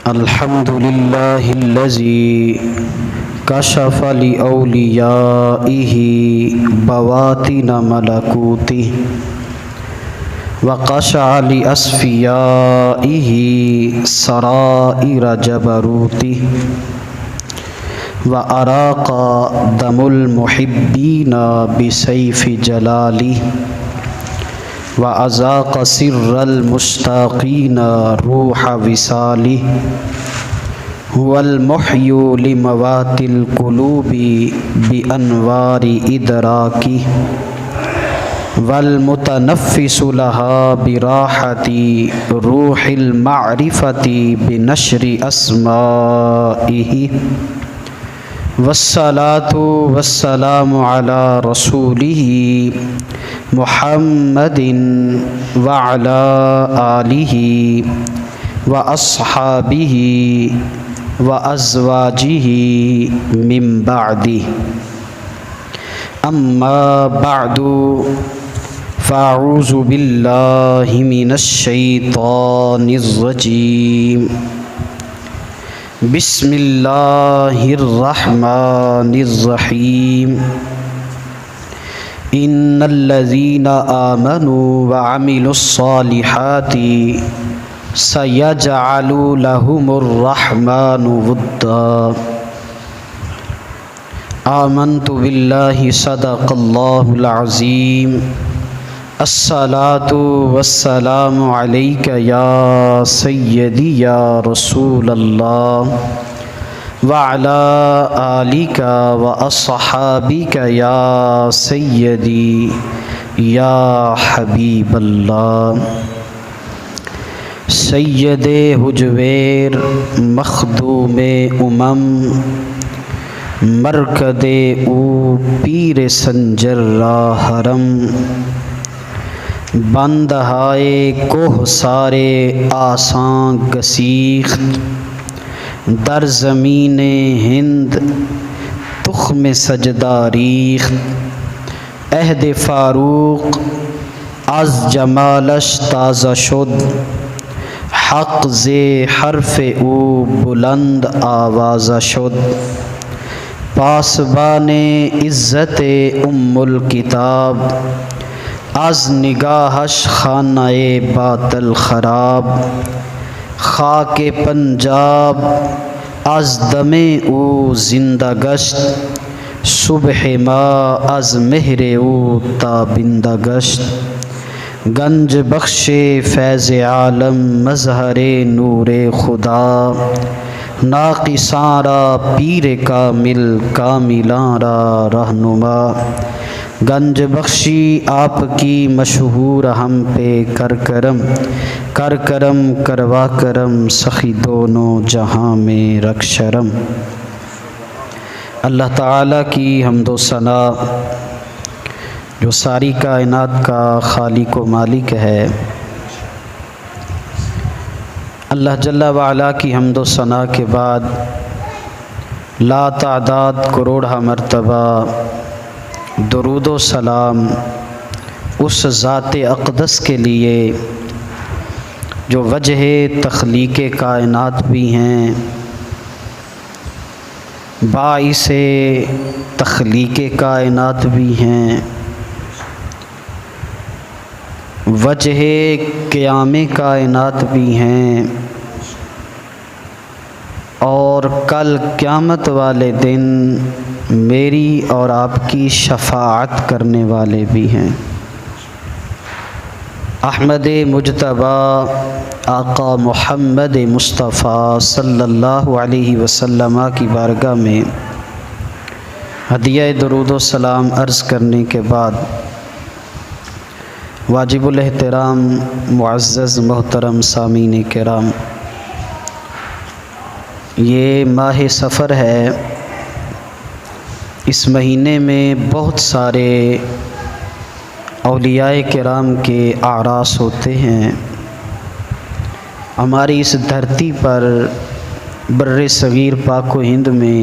الحمد لله الذي كشف لأوليائه بواطن ملكوته وقشع لأصفيائه سرائر جبروته وأراق دم المحبين بسيف جلاله وأذاق سر المشتاقين روح وصاله هو المحيي لموات القلوب بأنوار إدراكه والمتنفس لها براحة روح المعرفة بنشر أسمائه والصلاة والسلام على رسوله محمد وعلى آله وأصحابه وأزواجه من بعده أما بعد فأعوذ بالله من الشيطان الرجيم بسم الله الرحمن الرحيم إن الذين آمنوا وعملوا الصالحات سيجعل لهم الرحمن ودا آمنت بالله صدق الله العظيم الصلاة والسلام عليك يا سيدي يا رسول الله وعلى آلك وأصحابك يا سيدي يا حبيب الله سید حجویر مخدوم مرکد او پیر سنجر را حرم بندہائے کوہ سارے آساں گسیخت در زمین ہند تخم سجدہ ریخت عہد فاروق از جمالش تازہ شد حق زی حرف او بلند آوازہ شد پاسبان عزت ام الکتاب از نگاہش خانہ باطل خراب خاک پنجاب از دم او زندہ گشت صبح ما از مہر او تابندہ گشت گنج بخش فیض عالم مظہر نور خدا ناقصاں را پیر کامل کاملاں را رہنما گنج بخشی آپ کی مشہور ہم پہ کر کرم کروا کرم سخی دونوں جہاں میں رکھ شرم۔ اللہ تعالیٰ کی حمد و ثنا جو ساری کائنات کا خالق و مالک ہے، اللہ جل وعلا کی حمد و ثنا کے بعد لا تعداد کروڑہ مرتبہ درود و سلام اس ذات اقدس کے لیے جو وجہ تخلیق کائنات بھی ہیں، باعث تخلیق کائنات بھی ہیں، وجہ قیام کائنات بھی ہیں، اور کل قیامت والے دن میری اور آپ کی شفاعت کرنے والے بھی ہیں۔ احمد مجتبیٰ آقا محمد مصطفیٰ صلی اللہ علیہ وسلم کی بارگاہ میں ہدیہ درود و سلام عرض کرنے کے بعد واجب الاحترام معزز محترم سامعین کرام، یہ ماہ سفر ہے، اس مہینے میں بہت سارے اولیاء کرام کے اعراس ہوتے ہیں۔ ہماری اس دھرتی پر بر صغیر پاک و ہند میں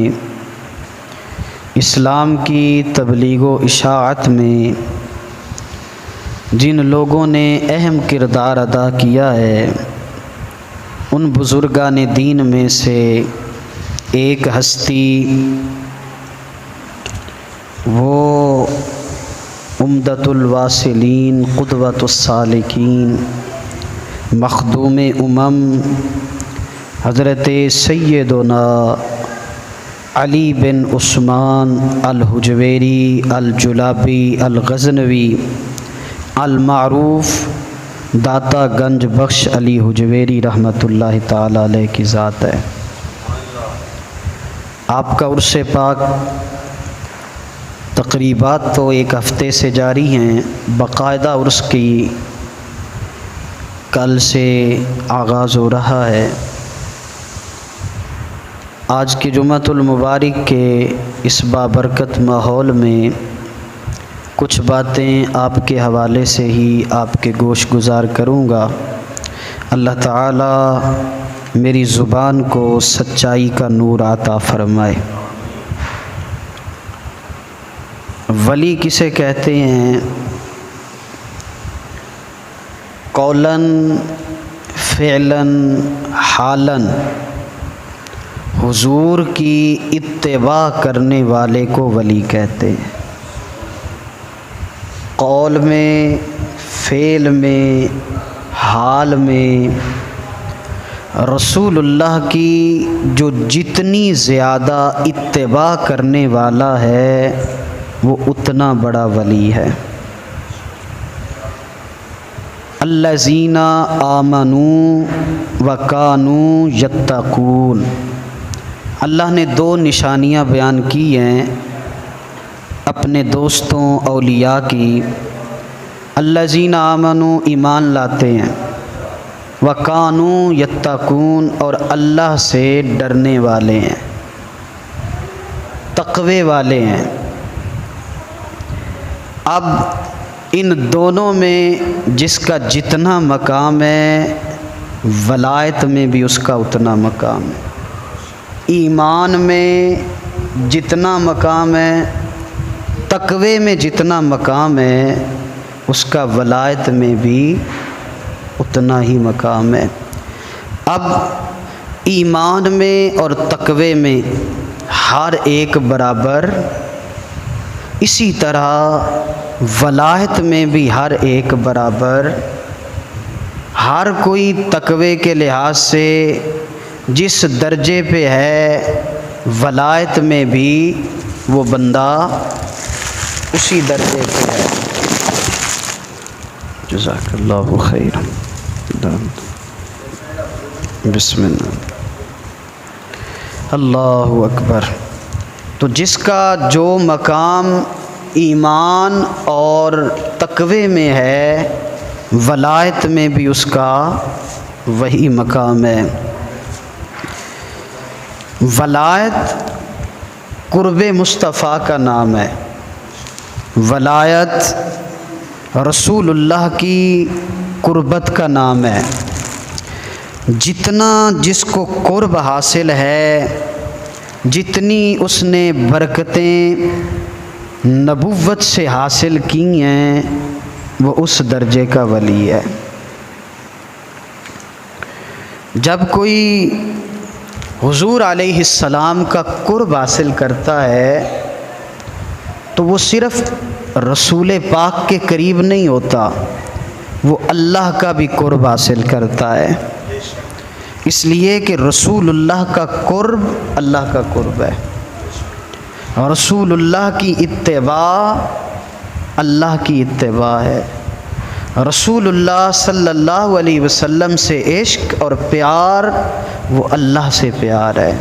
اسلام کی تبلیغ و اشاعت میں جن لوگوں نے اہم کردار ادا کیا ہے، ان بزرگان دین میں سے ایک ہستی وہ عمدۃ الواصلین قدوۃ السالکین مخدوم حضرت سیدنا علی بن عثمان الحجویری الجلابی الغزنوی المعروف داتا گنج بخش علی حجویری رحمۃ اللہ تعالی علیہ کی ذات ہے۔ آپ کا عرس پاک تقریبات تو ایک ہفتے سے جاری ہیں، باقاعدہ عرس کی کل سے آغاز ہو رہا ہے۔ آج کے جمعۃ المبارک کے اس بابرکت ماحول میں کچھ باتیں آپ کے حوالے سے ہی آپ کے گوش گزار کروں گا۔ اللہ تعالی میری زبان کو سچائی کا نور عطا فرمائے۔ ولی کسے کہتے ہیں؟ قولاً فعلاً حالاً حضور کی اتباع کرنے والے کو ولی کہتے ہیں۔ قول میں، فعل میں، حال میں رسول اللہ کی جو جتنی زیادہ اتباع کرنے والا ہے وہ اتنا بڑا ولی ہے۔ الذین آمنوا وکانوا یتقون، اللہ نے دو نشانیاں بیان کی ہیں اپنے دوستوں اولیاء کی۔ الذین آمنوا ایمان لاتے ہیں، وکانوا یتقون اور اللہ سے ڈرنے والے ہیں، تقوی والے ہیں۔ اب ان دونوں میں جس کا جتنا مقام ہے ولایت میں بھی اس کا اتنا مقام ہے، ایمان میں جتنا مقام ہے، تقوی میں جتنا مقام ہے، اس کا ولایت میں بھی اتنا ہی مقام ہے۔ اب ایمان میں اور تقوی میں ہر ایک برابر، اسی طرح ولایت میں بھی ہر ایک برابر۔ ہر کوئی تقوی کے لحاظ سے جس درجے پہ ہے ولایت میں بھی وہ بندہ اسی درجے پہ ہے۔ جزاک اللہ خیر۔ بسم اللہ، اللہ اکبر۔ تو جس کا جو مقام ایمان اور تقوی میں ہے ولایت میں بھی اس کا وہی مقام ہے۔ ولایت قرب مصطفیٰ کا نام ہے، ولایت رسول اللہ کی قربت کا نام ہے۔ جتنا جس کو قرب حاصل ہے، جتنی اس نے برکتیں نبوت سے حاصل کی ہیں، وہ اس درجے کا ولی ہے۔ جب کوئی حضور علیہ السلام کا قرب حاصل کرتا ہے تو وہ صرف رسول پاک کے قریب نہیں ہوتا، وہ اللہ کا بھی قرب حاصل کرتا ہے، اس لیے کہ رسول اللہ کا قرب اللہ کا قرب ہے، رسول اللہ کی اتباع اللہ کی اتباع ہے۔ رسول اللہ صلی اللہ علیہ وسلم سے عشق اور پیار وہ اللہ سے پیار ہے۔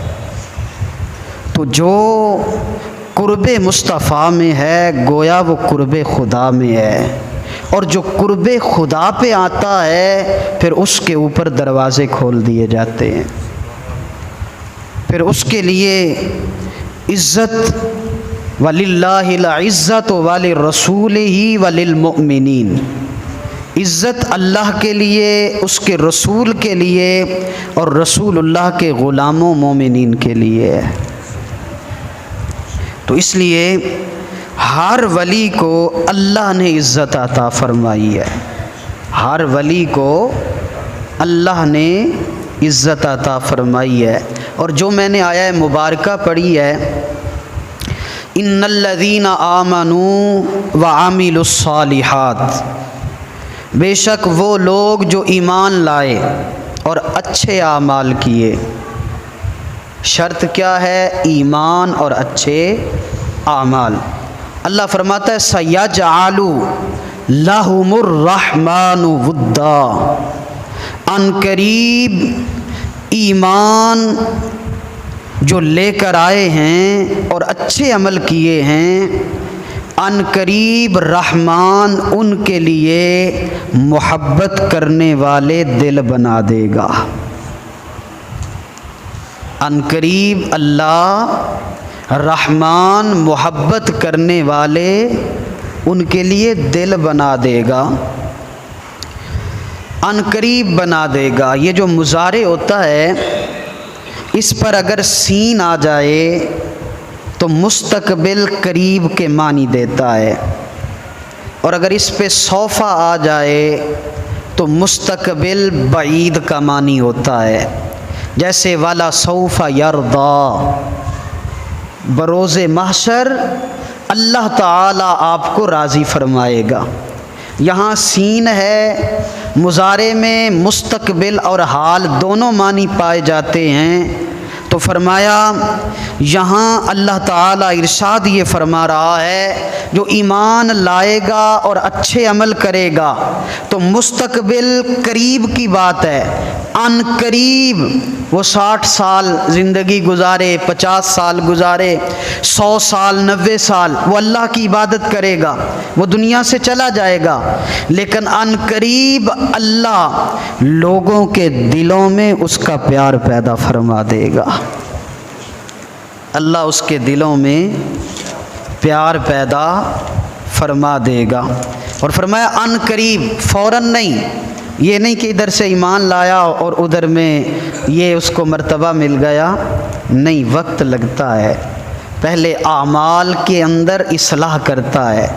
تو جو قرب مصطفیٰ میں ہے گویا وہ قرب خدا میں ہے، اور جو قرب خدا پہ آتا ہے پھر اس کے اوپر دروازے کھول دیے جاتے ہیں، پھر اس کے لیے عزت وَلِلَّهِ الْعِزَّةُ وَلِلرَّسُولِهِ وَلِلْمُؤْمِنِينَ، عزت اللہ کے لیے، اس کے رسول کے لیے، اور رسول اللہ کے غلاموں مومنین کے لیے ہے۔ تو اس لیے ہر ولی کو اللہ نے عزت عطا فرمائی ہے، ہر ولی کو اللہ نے عزت عطا فرمائی ہے۔ اور جو میں نے آیہ مبارکہ پڑھی ہے، ان الذین آمنوا وعملوا الصالحات، بے شک وہ لوگ جو ایمان لائے اور اچھے اعمال کیے۔ شرط کیا ہے؟ ایمان اور اچھے اعمال۔ اللہ فرماتا ہے سَيَجْعَلُ لَهُمُ الرَّحْمَنُ وُدًّا، ان قریب ایمان جو لے کر آئے ہیں اور اچھے عمل کیے ہیں، ان قریب رحمان ان کے لیے محبت کرنے والے دل بنا دے گا۔ ان قریب اللہ رحمان محبت کرنے والے ان کے لیے دل بنا دے گا، ان قریب بنا دے گا۔ یہ جو مضارع ہوتا ہے، اس پر اگر سین آ جائے تو مستقبل قریب کے معنی دیتا ہے، اور اگر اس پہ سوف آ جائے تو مستقبل بعید کا معنی ہوتا ہے۔ جیسے والا سوف یرضا، بروز محشر اللہ تعالی آپ کو راضی فرمائے گا۔ یہاں سین ہے، مضارع میں مستقبل اور حال دونوں معنی پائے جاتے ہیں، تو فرمایا یہاں اللہ تعالیٰ ارشاد یہ فرما رہا ہے جو ایمان لائے گا اور اچھے عمل کرے گا تو مستقبل قریب کی بات ہے، ان قریب وہ 60 سال زندگی گزارے، 50 سال گزارے، 100 سال، 90 سال، وہ اللہ کی عبادت کرے گا، وہ دنیا سے چلا جائے گا، لیکن ان قریب اللہ لوگوں کے دلوں میں اس کا پیار پیدا فرما دے گا۔ اللہ اس کے دلوں میں پیار پیدا فرما دے گا۔ اور فرمایا ان قریب، فوراً نہیں، یہ نہیں کہ ادھر سے ایمان لایا اور ادھر میں یہ اس کو مرتبہ مل گیا، نہیں، وقت لگتا ہے۔ پہلے اعمال کے اندر اصلاح کرتا ہے،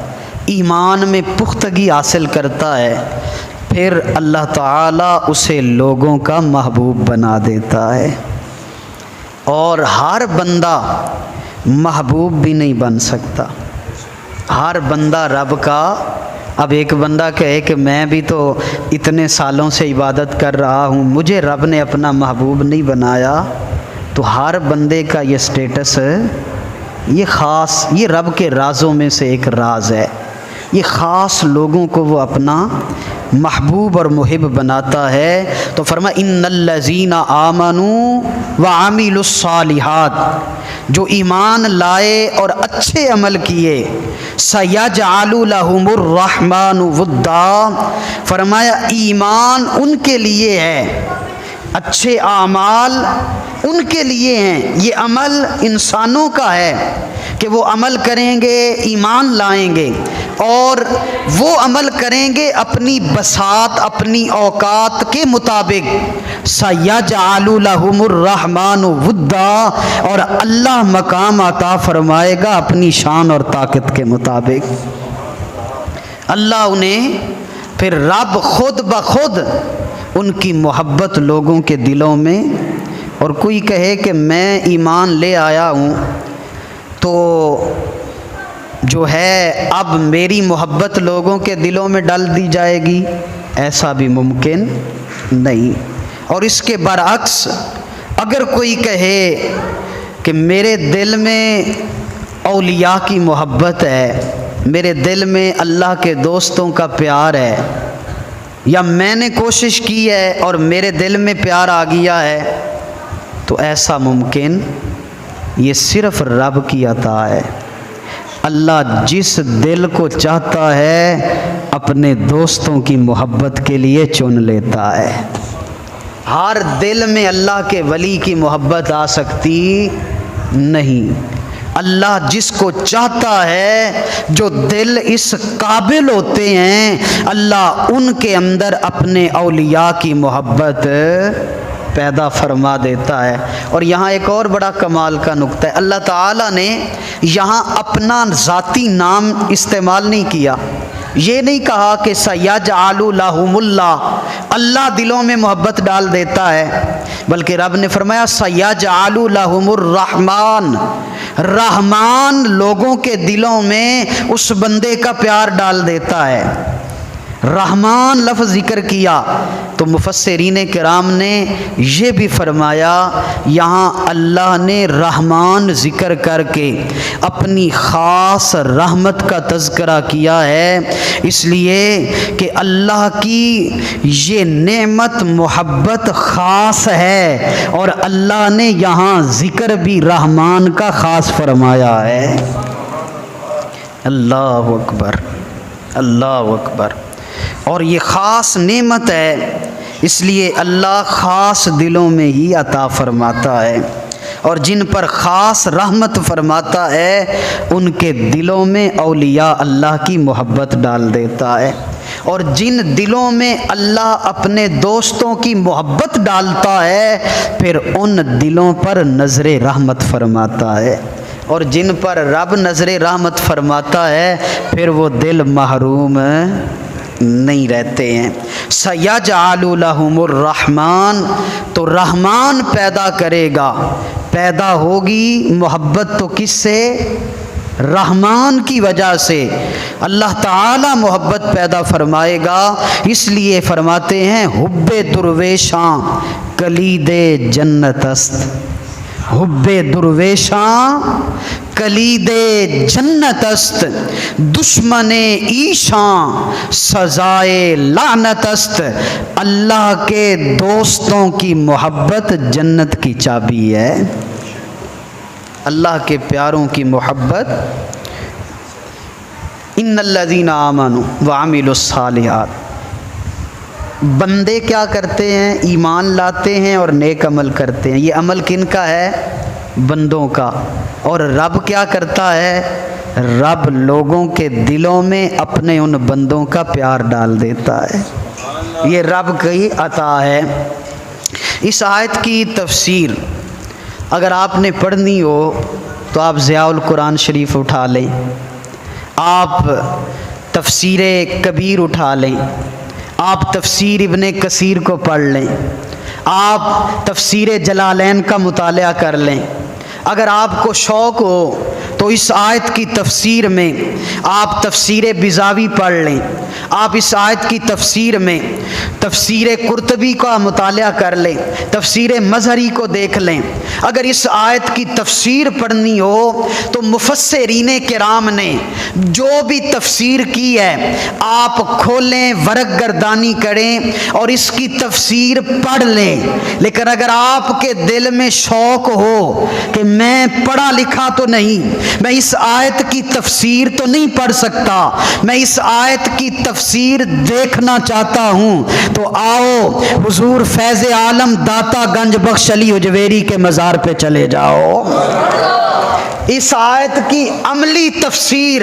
ایمان میں پختگی حاصل کرتا ہے، پھر اللہ تعالیٰ اسے لوگوں کا محبوب بنا دیتا ہے۔ اور ہر بندہ محبوب بھی نہیں بن سکتا، ہر بندہ رب کا۔ اب ایک بندہ کہے کہ میں بھی تو اتنے سالوں سے عبادت کر رہا ہوں، مجھے رب نے اپنا محبوب نہیں بنایا، تو ہر بندے کا یہ سٹیٹس، یہ خاص، یہ رب کے رازوں میں سے ایک راز ہے، یہ خاص لوگوں کو وہ اپنا محبوب اور محب بناتا ہے۔ تو فرمایا ان الذین آمنوا وعملوا الصالحات، جو ایمان لائے اور اچھے عمل کیے، سَيَجْعَلُ لَهُمُ الرَّحْمَنُ وُدًّا، فرمایا ایمان ان کے لیے ہے، اچھے اعمال ان کے لیے ہیں۔ یہ عمل انسانوں کا ہے کہ وہ عمل کریں گے، ایمان لائیں گے، اور وہ عمل کریں گے اپنی بساط، اپنی اوقات کے مطابق۔ سَيَجْعَلُ لَهُمُ الرَّحْمَنُ وُدًّا، اور اللہ مقام عطا فرمائے گا اپنی شان اور طاقت کے مطابق۔ اللہ انہیں پھر رب خود بخود ان کی محبت لوگوں کے دلوں میں، اور کوئی کہے کہ میں ایمان لے آیا ہوں تو جو ہے اب میری محبت لوگوں کے دلوں میں ڈال دی جائے گی، ایسا بھی ممکن نہیں۔ اور اس کے برعکس اگر کوئی کہے کہ میرے دل میں اولیاء کی محبت ہے، میرے دل میں اللہ کے دوستوں کا پیار ہے، یا میں نے کوشش کی ہے اور میرے دل میں پیار آ گیا ہے، تو ایسا ممکن، یہ صرف رب کی عطا ہے۔ اللہ جس دل کو چاہتا ہے اپنے دوستوں کی محبت کے لیے چن لیتا ہے۔ ہر دل میں اللہ کے ولی کی محبت آ سکتی نہیں۔ اللہ جس کو چاہتا ہے، جو دل اس قابل ہوتے ہیں، اللہ ان کے اندر اپنے اولیاء کی محبت پیدا فرما دیتا ہے۔ اور یہاں ایک اور بڑا کمال کا نقطہ ہے، اللہ تعالیٰ نے یہاں اپنا ذاتی نام استعمال نہیں کیا، یہ نہیں کہا کہ سیجعل لہم اللہ، اللہ دلوں میں محبت ڈال دیتا ہے، بلکہ رب نے فرمایا سیجعل لہم الرحمن، رحمان لوگوں کے دلوں میں اس بندے کا پیار ڈال دیتا ہے۔ رحمان لفظ ذکر کیا تو مفسرین کرام نے یہ بھی فرمایا یہاں اللہ نے رحمان ذکر کر کے اپنی خاص رحمت کا تذکرہ کیا ہے، اس لیے کہ اللہ کی یہ نعمت محبت خاص ہے، اور اللہ نے یہاں ذکر بھی رحمان کا خاص فرمایا ہے۔ اللہ اکبر، اللہ اکبر۔ اور یہ خاص نعمت ہے، اس لیے اللہ خاص دلوں میں ہی عطا فرماتا ہے، اور جن پر خاص رحمت فرماتا ہے ان کے دلوں میں اولیاء اللہ کی محبت ڈال دیتا ہے، اور جن دلوں میں اللہ اپنے دوستوں کی محبت ڈالتا ہے پھر ان دلوں پر نظر رحمت فرماتا ہے، اور جن پر رب نظر رحمت فرماتا ہے پھر وہ دل محروم نہیں رہتے ہیں۔ سیجعل لہم الرحمن، تو رحمان پیدا کرے گا، پیدا ہوگی محبت تو کس سے؟ رحمان کی وجہ سے اللہ تعالی محبت پیدا فرمائے گا، اس لیے فرماتے ہیں حب درویشاں کلید جنت است، حب درویشاں کلید جنت است، دشمن ایشاں سزائے لعنت است، اللہ کے دوستوں کی محبت جنت کی چابی ہے۔ اللہ کے پیاروں کی محبت، ان الذین آمنوا وعملوا الصالحات، بندے کیا کرتے ہیں؟ ایمان لاتے ہیں اور نیک عمل کرتے ہیں، یہ عمل کن کا ہے؟ بندوں کا۔ اور رب کیا کرتا ہے؟ رب لوگوں کے دلوں میں اپنے ان بندوں کا پیار ڈال دیتا ہے، یہ رب کی عطا ہے۔ اس آیت کی تفسیر اگر آپ نے پڑھنی ہو تو آپ ضیاء القرآن شریف اٹھا لیں، آپ تفسیر کبیر اٹھا لیں، آپ تفسیر ابن کثیر کو پڑھ لیں، آپ تفسیر جلالین کا مطالعہ کر لیں۔ اگر آپ کو شوق ہو تو اس آیت کی تفسیر میں آپ تفسیر بیضاوی پڑھ لیں، آپ اس آیت کی تفسیر میں تفسیر قرطبی کا مطالعہ کر لیں، تفسیر مظہری کو دیکھ لیں۔ اگر اس آیت کی تفسیر پڑھنی ہو تو مفسرین کرام نے جو بھی تفسیر کی ہے آپ کھولیں، ورق گردانی کریں اور اس کی تفسیر پڑھ لیں۔ لیکن اگر آپ کے دل میں شوق ہو کہ میں پڑھا لکھا تو نہیں، میں اس آیت کی تفسیر تو نہیں پڑھ سکتا، میں اس آیت کی تفسیر دیکھنا چاہتا ہوں، تو آؤ حضور فیض عالم داتا گنج بخش علی اجویری کے مزار پہ چلے جاؤ۔ اس آیت کی عملی تفسیر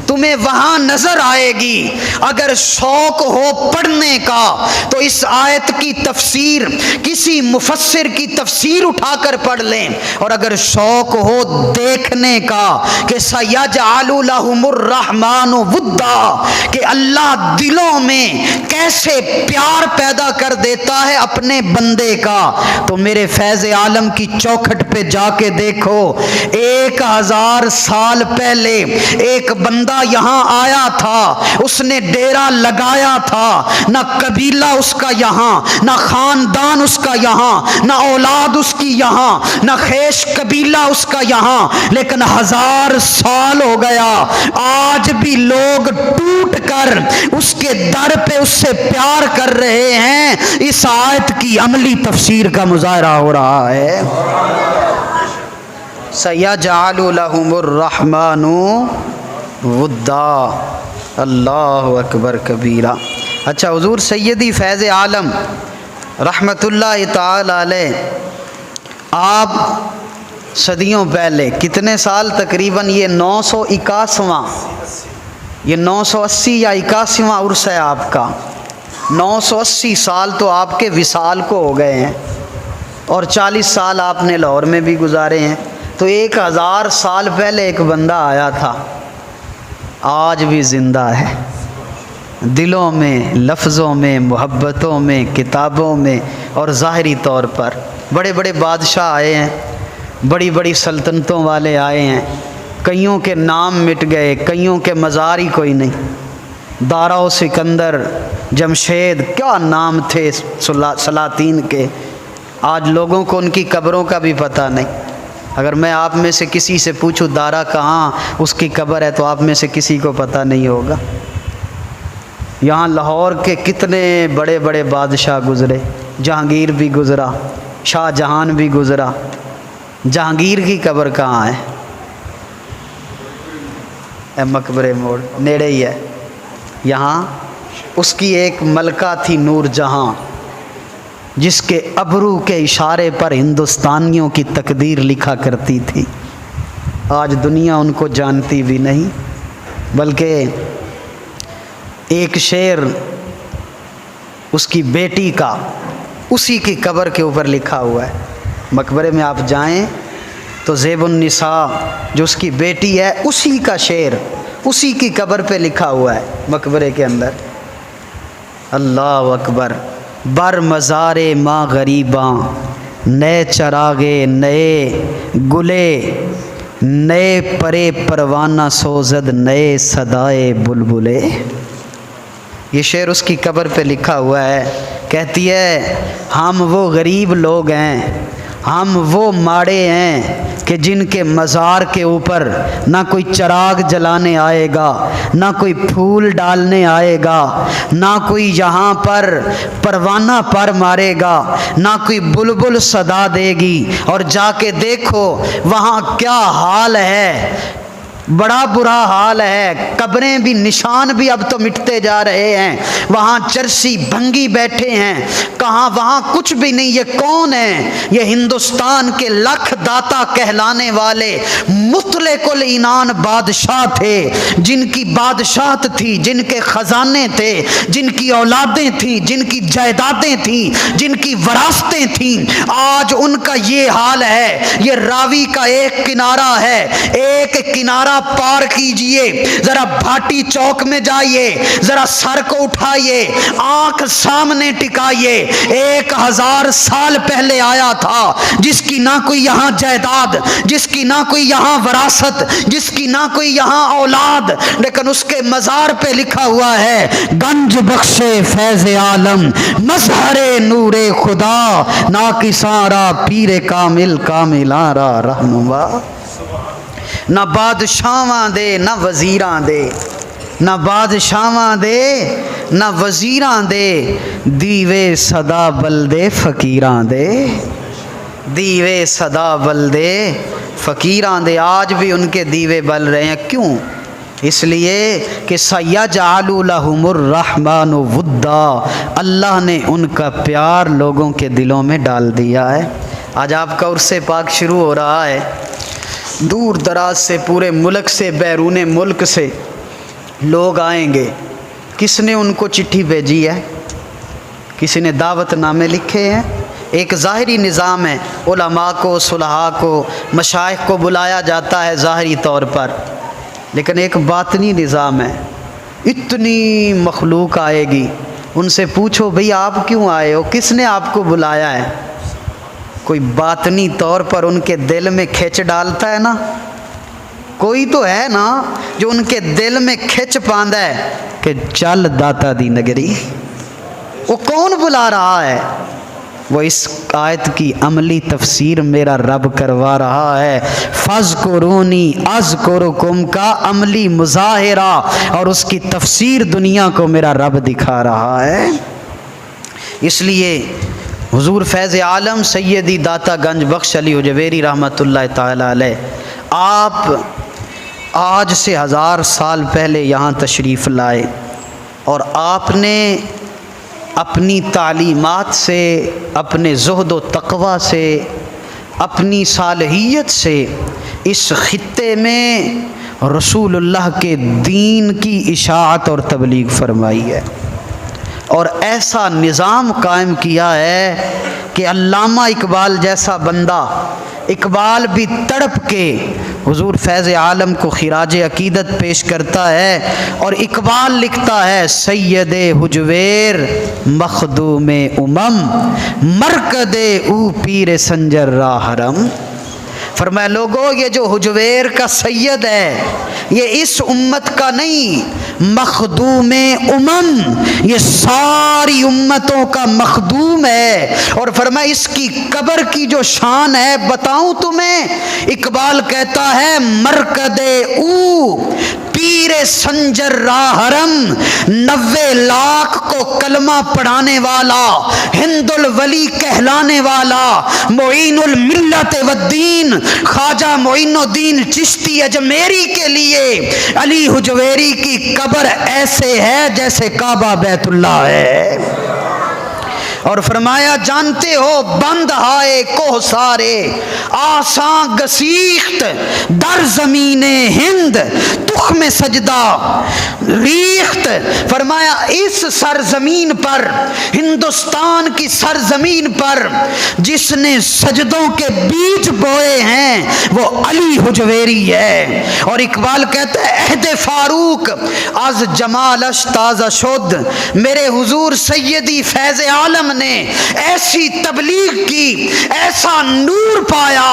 تمہیں وہاں نظر آئے گی۔ اگر شوق ہو پڑھنے کا تو اس آیت کی تفسیر کسی مفسر کی تفسیر اٹھا کر پڑھ لیں، اور اگر شوق ہو دیکھنے کا کہ سیجعل لہم الرحمن ودا، کہ اللہ دلوں میں کیسے پیار پیدا کر دیتا ہے اپنے بندے کا، تو میرے فیض عالم کی چوکھٹ پہ جا کے دیکھو، 1000 سال پہلے ایک بندہ یہاں آیا تھا، اس نے ڈیرا لگایا تھا، نہ قبیلہ اس کا یہاں، نہ خاندان اس کا یہاں، نہ اولاد اس کی یہاں، نہ خیش قبیلہ اس کا یہاں، لیکن 1000 سال ہو گیا، آج بھی لوگ ٹوٹ کر اس کے در پہ اس سے پیار کر رہے ہیں۔ اس آیت کی عملی تفسیر کا مظاہرہ ہو رہا ہے۔ سیجعل لہم الرحمن ودا، اللہ اکبر کبیرہ۔ اچھا، حضور سیدی فیض عالم رحمت اللہ تعالی علیہ، آپ صدیوں پہلے، کتنے سال تقریباً، یہ 981واں، یہ 980 یا 81واں عرس ہے آپ کا، 980 سال تو آپ کے وصال کو ہو گئے ہیں، اور 40 سال آپ نے لاہور میں بھی گزارے ہیں۔ تو 1000 سال پہلے ایک بندہ آیا تھا، آج بھی زندہ ہے، دلوں میں، لفظوں میں، محبتوں میں، کتابوں میں اور ظاہری طور پر بڑے بڑے بادشاہ آئے ہیں، بڑی بڑی سلطنتوں والے آئے ہیں، کئیوں کے نام مٹ گئے، کئیوں کے مزار ہی کوئی نہیں۔ دارا و سکندر، جمشید، کیا نام تھے سلاطین کے، آج لوگوں کو ان کی قبروں کا بھی پتہ نہیں۔ اگر میں آپ میں سے کسی سے پوچھوں دارا کہاں اس کی قبر ہے تو آپ میں سے کسی کو پتہ نہیں ہوگا۔ یہاں لاہور کے کتنے بڑے بڑے بادشاہ گزرے، جہانگیر بھی گزرا، شاہ جہان بھی گزرا، جہانگیر کی قبر کہاں ہے؟ اے مقبرے موڑ نیڑے ہی ہے۔ یہاں اس کی ایک ملکہ تھی نور جہاں، جس کے ابرو کے اشارے پر ہندوستانیوں کی تقدیر لکھا کرتی تھی۔ آج دنیا ان کو جانتی بھی نہیں، بلکہ ایک شعر اس کی بیٹی کا اسی کی قبر کے اوپر لکھا ہوا ہے۔ مقبرے میں آپ جائیں تو زیب النساء جو اس کی بیٹی ہے اسی کا شعر اسی کی قبر پہ لکھا ہوا ہے مقبرے کے اندر۔ اللہ اکبر۔ بر مزار ماں غریباں، نئے چراغے نئے گلے، نئے پرے پروانہ سوزد نئے صدائے بلبلے۔ یہ شعر اس کی قبر پہ لکھا ہوا ہے۔ کہتی ہے ہم وہ غریب لوگ ہیں، ہم وہ ماڑے ہیں کہ جن کے مزار کے اوپر نہ کوئی چراغ جلانے آئے گا، نہ کوئی پھول ڈالنے آئے گا، نہ کوئی یہاں پر پروانہ پر مارے گا، نہ کوئی بلبل صدا دے گی۔ اور جا کے دیکھو وہاں کیا حال ہے، بڑا برا حال ہے۔ قبریں بھی، نشان بھی اب تو مٹتے جا رہے ہیں۔ وہاں چرسی بھنگی بیٹھے ہیں، کہاں وہاں کچھ بھی نہیں۔ یہ کون ہیں؟ یہ ہندوستان کے لکھ داتا کہلانے والے مطلق العنان بادشاہ تھے، جن کی بادشاہت تھی، جن کے خزانے تھے، جن کی اولادیں تھیں، جن کی جائیدادیں تھیں، جن کی وراثتیں تھیں۔ آج ان کا یہ حال ہے۔ یہ راوی کا ایک کنارہ ہے، ایک کنارہ پار کیجئے، ذرا بھاٹی چوک میں جائیے، ذرا سر کو اٹھائیے، آنکھ سامنے ٹکائیے۔ 1000 سال پہلے آیا تھا، جس کی نہ کوئی یہاں جائیداد، جس کی نہ کوئی یہاں وراثت، جس کی نہ کوئی یہاں اولاد، لیکن اس کے مزار پہ لکھا ہوا ہے گنج بخش فیض عالم، مظہر نور خدا، ناقصاں را پیر کامل کاملاں را رہنما۔ نہ بادشاہاں دے نہ وزیراں دے، نہ بادشاہاں دے نہ وزیراں دے، دیوے صدا بلدے فقیراں دے، دیوے صدا بلدے فقیراں دے۔ آج بھی ان کے دیوے بل رہے ہیں۔ کیوں؟ اس لیے کہ سَيَجْعَلُ لَهُمُ الرَّحْمَنُ وُدًّا، اللہ نے ان کا پیار لوگوں کے دلوں میں ڈال دیا ہے۔ آج آپ کا عرص پاک شروع ہو رہا ہے، دور دراز سے، پورے ملک سے، بیرون ملک سے لوگ آئیں گے۔ کس نے ان کو چٹھی بھیجی ہے؟ کسی نے دعوت نامے لکھے ہیں؟ ایک ظاہری نظام ہے، علماء کو، صلحاء کو، مشائخ کو بلایا جاتا ہے ظاہری طور پر، لیکن ایک باطنی نظام ہے۔ اتنی مخلوق آئے گی، ان سے پوچھو بھئی آپ کیوں آئے ہو، کس نے آپ کو بلایا ہے؟ کوئی باطنی طور پر ان کے دل میں کھچ ڈالتا ہے نا، کوئی تو ہے نا جو ان کے دل میں کھچ پاندا ہے کہ چل داتا دی نگری۔ وہ کون بلا رہا ہے؟ وہ اس آیت کی عملی تفسیر میرا رب کروا رہا ہے۔ فَاذْكُرُونِي أَذْكُرُكُمْ کا عملی مظاہرہ اور اس کی تفسیر دنیا کو میرا رب دکھا رہا ہے۔ اس لیے حضور فیض عالم سیدی داتا گنج بخش علی حجویری رحمۃ اللہ تعالی علیہ، آپ آج سے 1000 سال پہلے یہاں تشریف لائے، اور آپ نے اپنی تعلیمات سے، اپنے زہد و تقوی سے، اپنی صالحیت سے اس خطے میں رسول اللہ کے دین کی اشاعت اور تبلیغ فرمائی ہے۔ اور ایسا نظام قائم کیا ہے کہ علامہ اقبال جیسا بندہ، اقبال بھی تڑپ کے حضور فیض عالم کو خراج عقیدت پیش کرتا ہے، اور اقبال لکھتا ہے سید حجویر مخدوم امم مرکد او پیر سنجر را حرم۔ فرمایا لوگو یہ جو حجویر کا سید ہے یہ اس امت کا نہیں، مخدوم امم، یہ ساری امتوں کا مخدوم ہے۔ اور فرمایا اس کی قبر کی جو شان ہے بتاؤں تمہیں، اقبال کہتا ہے مرکد او پیر سنجر را حرم، 90 لاکھ کو کلمہ پڑھانے والا، ہند الولی کہلانے والا، معین الملت والدین خواجہ معین الدین چشتی اجمیری کے لیے علی حجویری کی قبر ایسے ہے جیسے کعبہ بیت اللہ ہے۔ اور فرمایا جانتے ہو بند ہائے کوہ سارے آساں گسیخت در زمین ہند تخم سجدہ ریخت۔ فرمایا اس سرزمین پر، ہندوستان کی سرزمین پر جس نے سجدوں کے بیج بوئے ہیں وہ علی حجویری ہے۔ اور اقبال کہتا ہے عہد فاروق از جمالش تازہ شد، میرے حضور سیدی فیض عالم نے ایسی تبلیغ کی، ایسا نور پایا،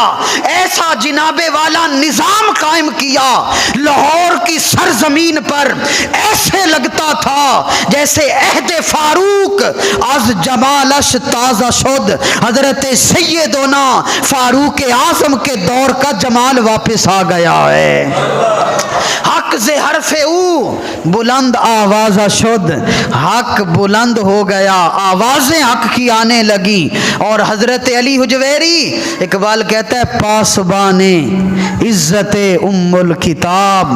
ایسا جناب والا نظام قائم کیا، لاہور کی سرزمین پر ایسے لگتا تھا جیسے عہد فاروق از جمالش تازہ شد، حضرت سیدنا فاروق اعظم کے دور کا جمال واپس آ گیا ہے۔ حق سے حرف او بلند آوازہ شد، حق بلند ہو گیا، آوازیں حق کی آنے لگی۔ اور حضرت علی حجویری اقبال کہتا ہے پاسبان عزت ام الکتاب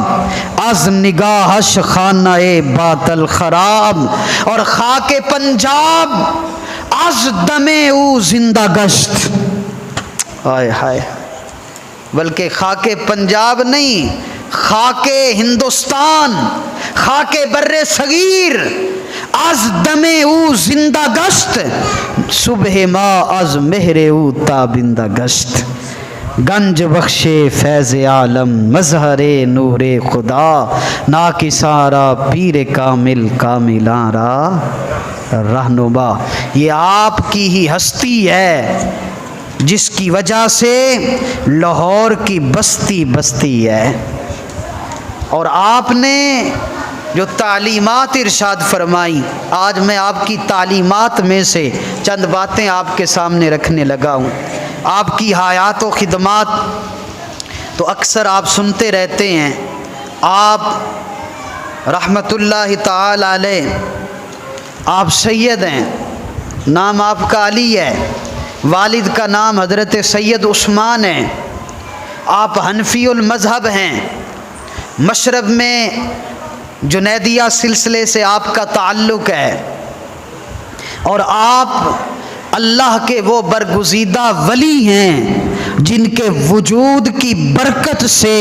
از نگاہش خانہ باطل خراب، اور خاک پنجاب از دم او زندہ گشت۔ ہائے ہائے، بلکہ خاک پنجاب نہیں، خاک ہندوستان، خاک بر صغیر از دم او زندہ گشت، صبح ما از مہر او تابندہ گشت، گنج بخش فیض عالم مظہر نور خدا، ناکسارا پیر کامل کاملاں را رہنما۔ یہ آپ کی ہی ہستی ہے جس کی وجہ سے لاہور کی بستی بستی ہے۔ اور آپ نے جو تعلیمات ارشاد فرمائی، آج میں آپ کی تعلیمات میں سے چند باتیں آپ کے سامنے رکھنے لگا ہوں۔ آپ کی حیات و خدمات تو اکثر آپ سنتے رہتے ہیں۔ آپ رحمت اللہ تعالی علیہ، آپ سید ہیں، نام آپ کا علی ہے، والد کا نام حضرت سید عثمان ہے، آپ حنفی المذہب ہیں، مشرب میں جنیدیہ سلسلے سے آپ کا تعلق ہے، اور آپ اللہ کے وہ برگزیدہ ولی ہیں جن کے وجود کی برکت سے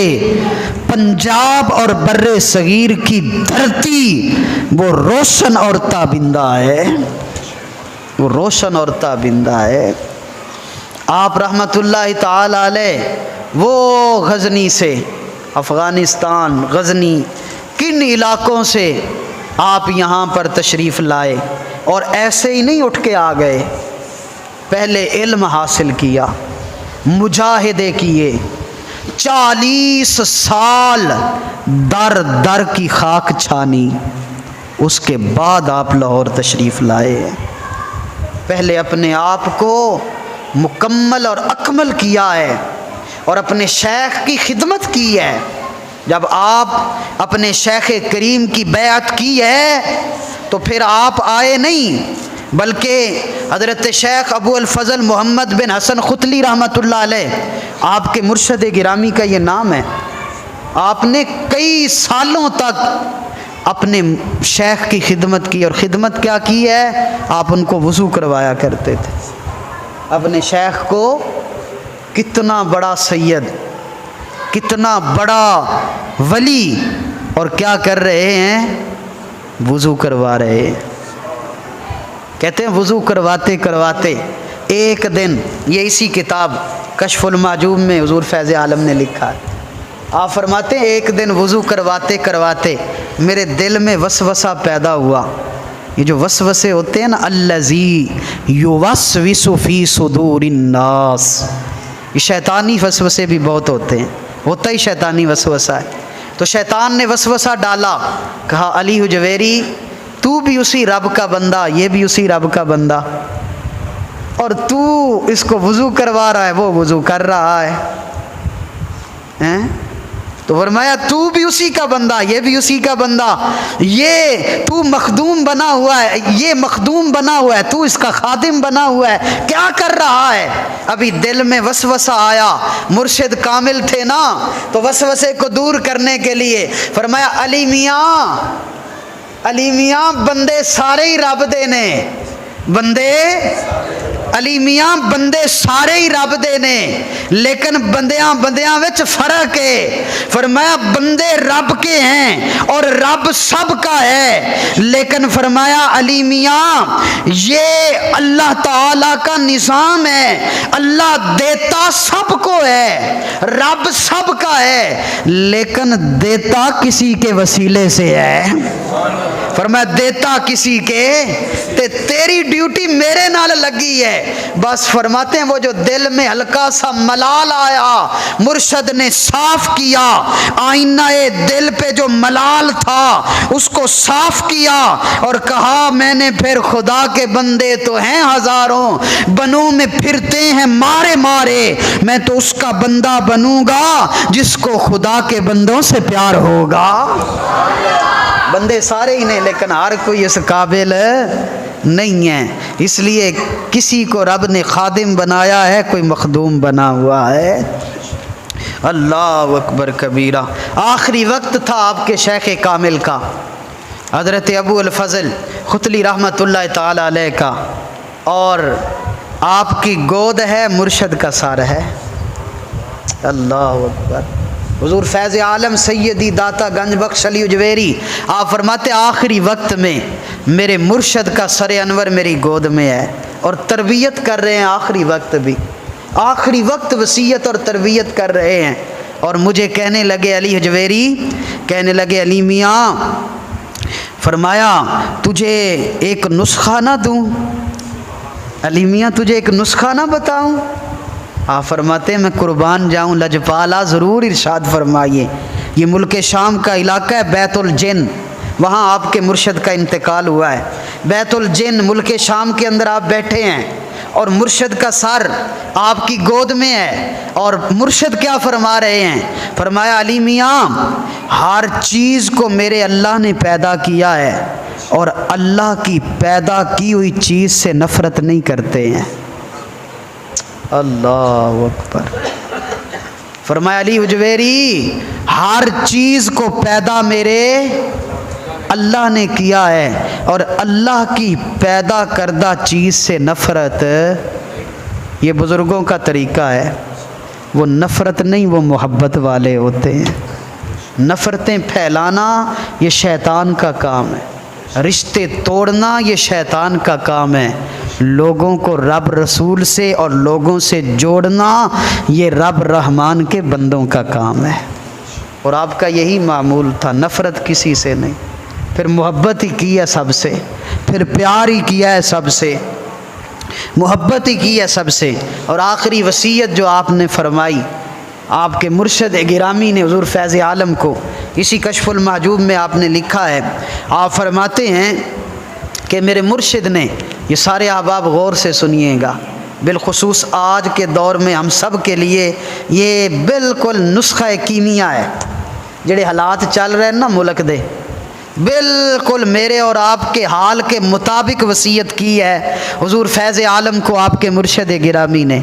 پنجاب اور بر صغیر کی دھرتی وہ روشن اور تابندہ ہے، وہ روشن اور تابندہ ہے۔ آپ رحمت اللہ تعالی علیہ وہ غزنی سے، افغانستان غزنی، کن علاقوں سے آپ یہاں پر تشریف لائے، اور ایسے ہی نہیں اٹھ کے آ گئے، پہلے علم حاصل کیا، مجاہدے کیے، 40 سال در در کی خاک چھانی، اس کے بعد آپ لاہور تشریف لائے۔ پہلے اپنے آپ کو مکمل اور اکمل کیا ہے، اور اپنے شیخ کی خدمت کی ہے۔ جب آپ اپنے شیخ کریم کی بیعت کی ہے تو پھر آپ آئے نہیں، بلکہ حضرت شیخ ابو الفضل محمد بن حسن ختلی رحمۃ اللہ علیہ، آپ کے مرشد گرامی کا یہ نام ہے۔ آپ نے کئی سالوں تک اپنے شیخ کی خدمت کی، اور خدمت کیا کی ہے، آپ ان کو وضو کروایا کرتے تھے۔ اپنے شیخ کو، کتنا بڑا سید، کتنا بڑا ولی، اور کیا کر رہے ہیں، وضو کروا رہے ہیں۔ کہتے ہیں وضو کرواتے کرواتے ایک دن، یہ اسی کتاب کشف المحجوب میں حضور فیض عالم نے لکھا ہے، آپ فرماتے ہیں ایک دن وضو کرواتے کرواتے میرے دل میں وسوسہ پیدا ہوا۔ یہ جو وسوسے ہوتے ہیں نا، الذی یوسوس فی صدور الناس، یہ شیطانی وسوسے بھی بہت ہوتے ہیں، ہوتا ہی شیطانی وسوسہ ہے۔ تو شیطان نے وسوسہ ڈالا، کہا علی حجویری تو بھی اسی رب کا بندہ، یہ بھی اسی رب کا بندہ، اور تو اس کو وضو کروا رہا ہے، وہ وضو کر رہا ہے۔ تو فرمایا تو بھی اسی کا بندہ، یہ بھی اسی کا بندہ، یہ تو مخدوم بنا ہوا ہے، یہ مخدوم بنا ہوا ہے، تو اس کا خادم بنا ہوا ہے، کیا کر رہا ہے؟ ابھی دل میں وسوسہ آیا، مرشد کامل تھے نا، تو وسوسے کو دور کرنے کے لیے فرمایا علی میاں بندے سارے ہی رب دے نے، بندے علی میاں بندے سارے ہی رب دے نے، لیکن بندیاں وچ فرق ہے۔ فرمایا بندے رب کے ہیں اور رب سب کا ہے، لیکن فرمایا علی میاں یہ اللہ تعالی کا نظام ہے، اللہ دیتا سب کو ہے، رب سب کا ہے، لیکن دیتا کسی کے وسیلے سے ہے۔ فرمایا دیتا کسی کے، تیری ڈیوٹی میرے نال لگی ہے۔ بس فرماتے ہیں وہ جو دل میں ہلکا سا ملال آیا، مرشد نے صاف کیا، آئینہ دل پہ جو ملال تھا اس کو صاف کیا اور کہا میں نے پھر خدا کے بندے تو ہیں ہزاروں، بنوں میں پھرتے ہیں مارے مارے، میں تو اس کا بندہ بنوں گا جس کو خدا کے بندوں سے پیار ہوگا۔ بندے سارے ہی نے، لیکن ہر کوئی اس قابل نہیں ہے، اس لیے کسی کو رب نے خادم بنایا ہے، کوئی مخدوم بنا ہوا ہے۔ اللہ اکبر کبیرہ۔ آخری وقت تھا آپ کے شیخ کامل کا، حضرت ابو الفضل ختلی رحمۃ اللہ تعالی علیہ کا، اور آپ کی گود ہے، مرشد کا سر ہے۔ اللہ اکبر۔ حضور فیض عالم سیدی داتا گنج بخش علی حجویری آپ فرماتے آخری وقت میں میرے مرشد کا سر انور میری گود میں ہے، اور تربیت کر رہے ہیں، آخری وقت بھی، آخری وقت وصیت اور تربیت کر رہے ہیں۔ اور مجھے کہنے لگے علی حجویری، کہنے لگے علی میاں، فرمایا تجھے ایک نسخہ نہ دوں؟ علی میاں تجھے ایک نسخہ نہ بتاؤں؟ آپ فرماتے ہیں میں قربان جاؤں لجپالا، ضرور ارشاد فرمائیے۔ یہ ملک شام کا علاقہ ہے، بیت الجن، وہاں آپ کے مرشد کا انتقال ہوا ہے۔ بیت الجن ملک شام کے اندر آپ بیٹھے ہیں، اور مرشد کا سر آپ کی گود میں ہے، اور مرشد کیا فرما رہے ہیں؟ فرمایا علی میاں ہر چیز کو میرے اللہ نے پیدا کیا ہے، اور اللہ کی پیدا کی ہوئی چیز سے نفرت نہیں کرتے ہیں۔ اللہ اکبر۔ فرمایا علی حجویری ہر چیز کو پیدا میرے اللہ نے کیا ہے، اور اللہ کی پیدا کردہ چیز سے نفرت، یہ بزرگوں کا طریقہ ہے، وہ نفرت نہیں، وہ محبت والے ہوتے ہیں۔ نفرتیں پھیلانا یہ شیطان کا کام ہے، رشتے توڑنا یہ شیطان کا کام ہے، لوگوں کو رب رسول سے اور لوگوں سے جوڑنا یہ رب رحمان کے بندوں کا کام ہے۔ اور آپ کا یہی معمول تھا، نفرت کسی سے نہیں، پھر محبت ہی کی ہے سب سے، پھر پیار ہی کیا ہے سب سے، محبت ہی کی ہے سب سے۔ اور آخری وصیت جو آپ نے فرمائی، آپ کے مرشد گرامی نے حضور فیض عالم کو، اسی کشف المحجوب میں آپ نے لکھا ہے، آپ فرماتے ہیں کہ میرے مرشد نے، یہ سارے احباب غور سے سنیے گا، بالخصوص آج کے دور میں ہم سب کے لیے یہ بالکل نسخہ کیمیا ہے، جڑے حالات چل رہے ہیں نا ملک دے، بالکل میرے اور آپ کے حال کے مطابق وصیت کی ہے حضور فیض عالم کو آپ کے مرشد گرامی نے۔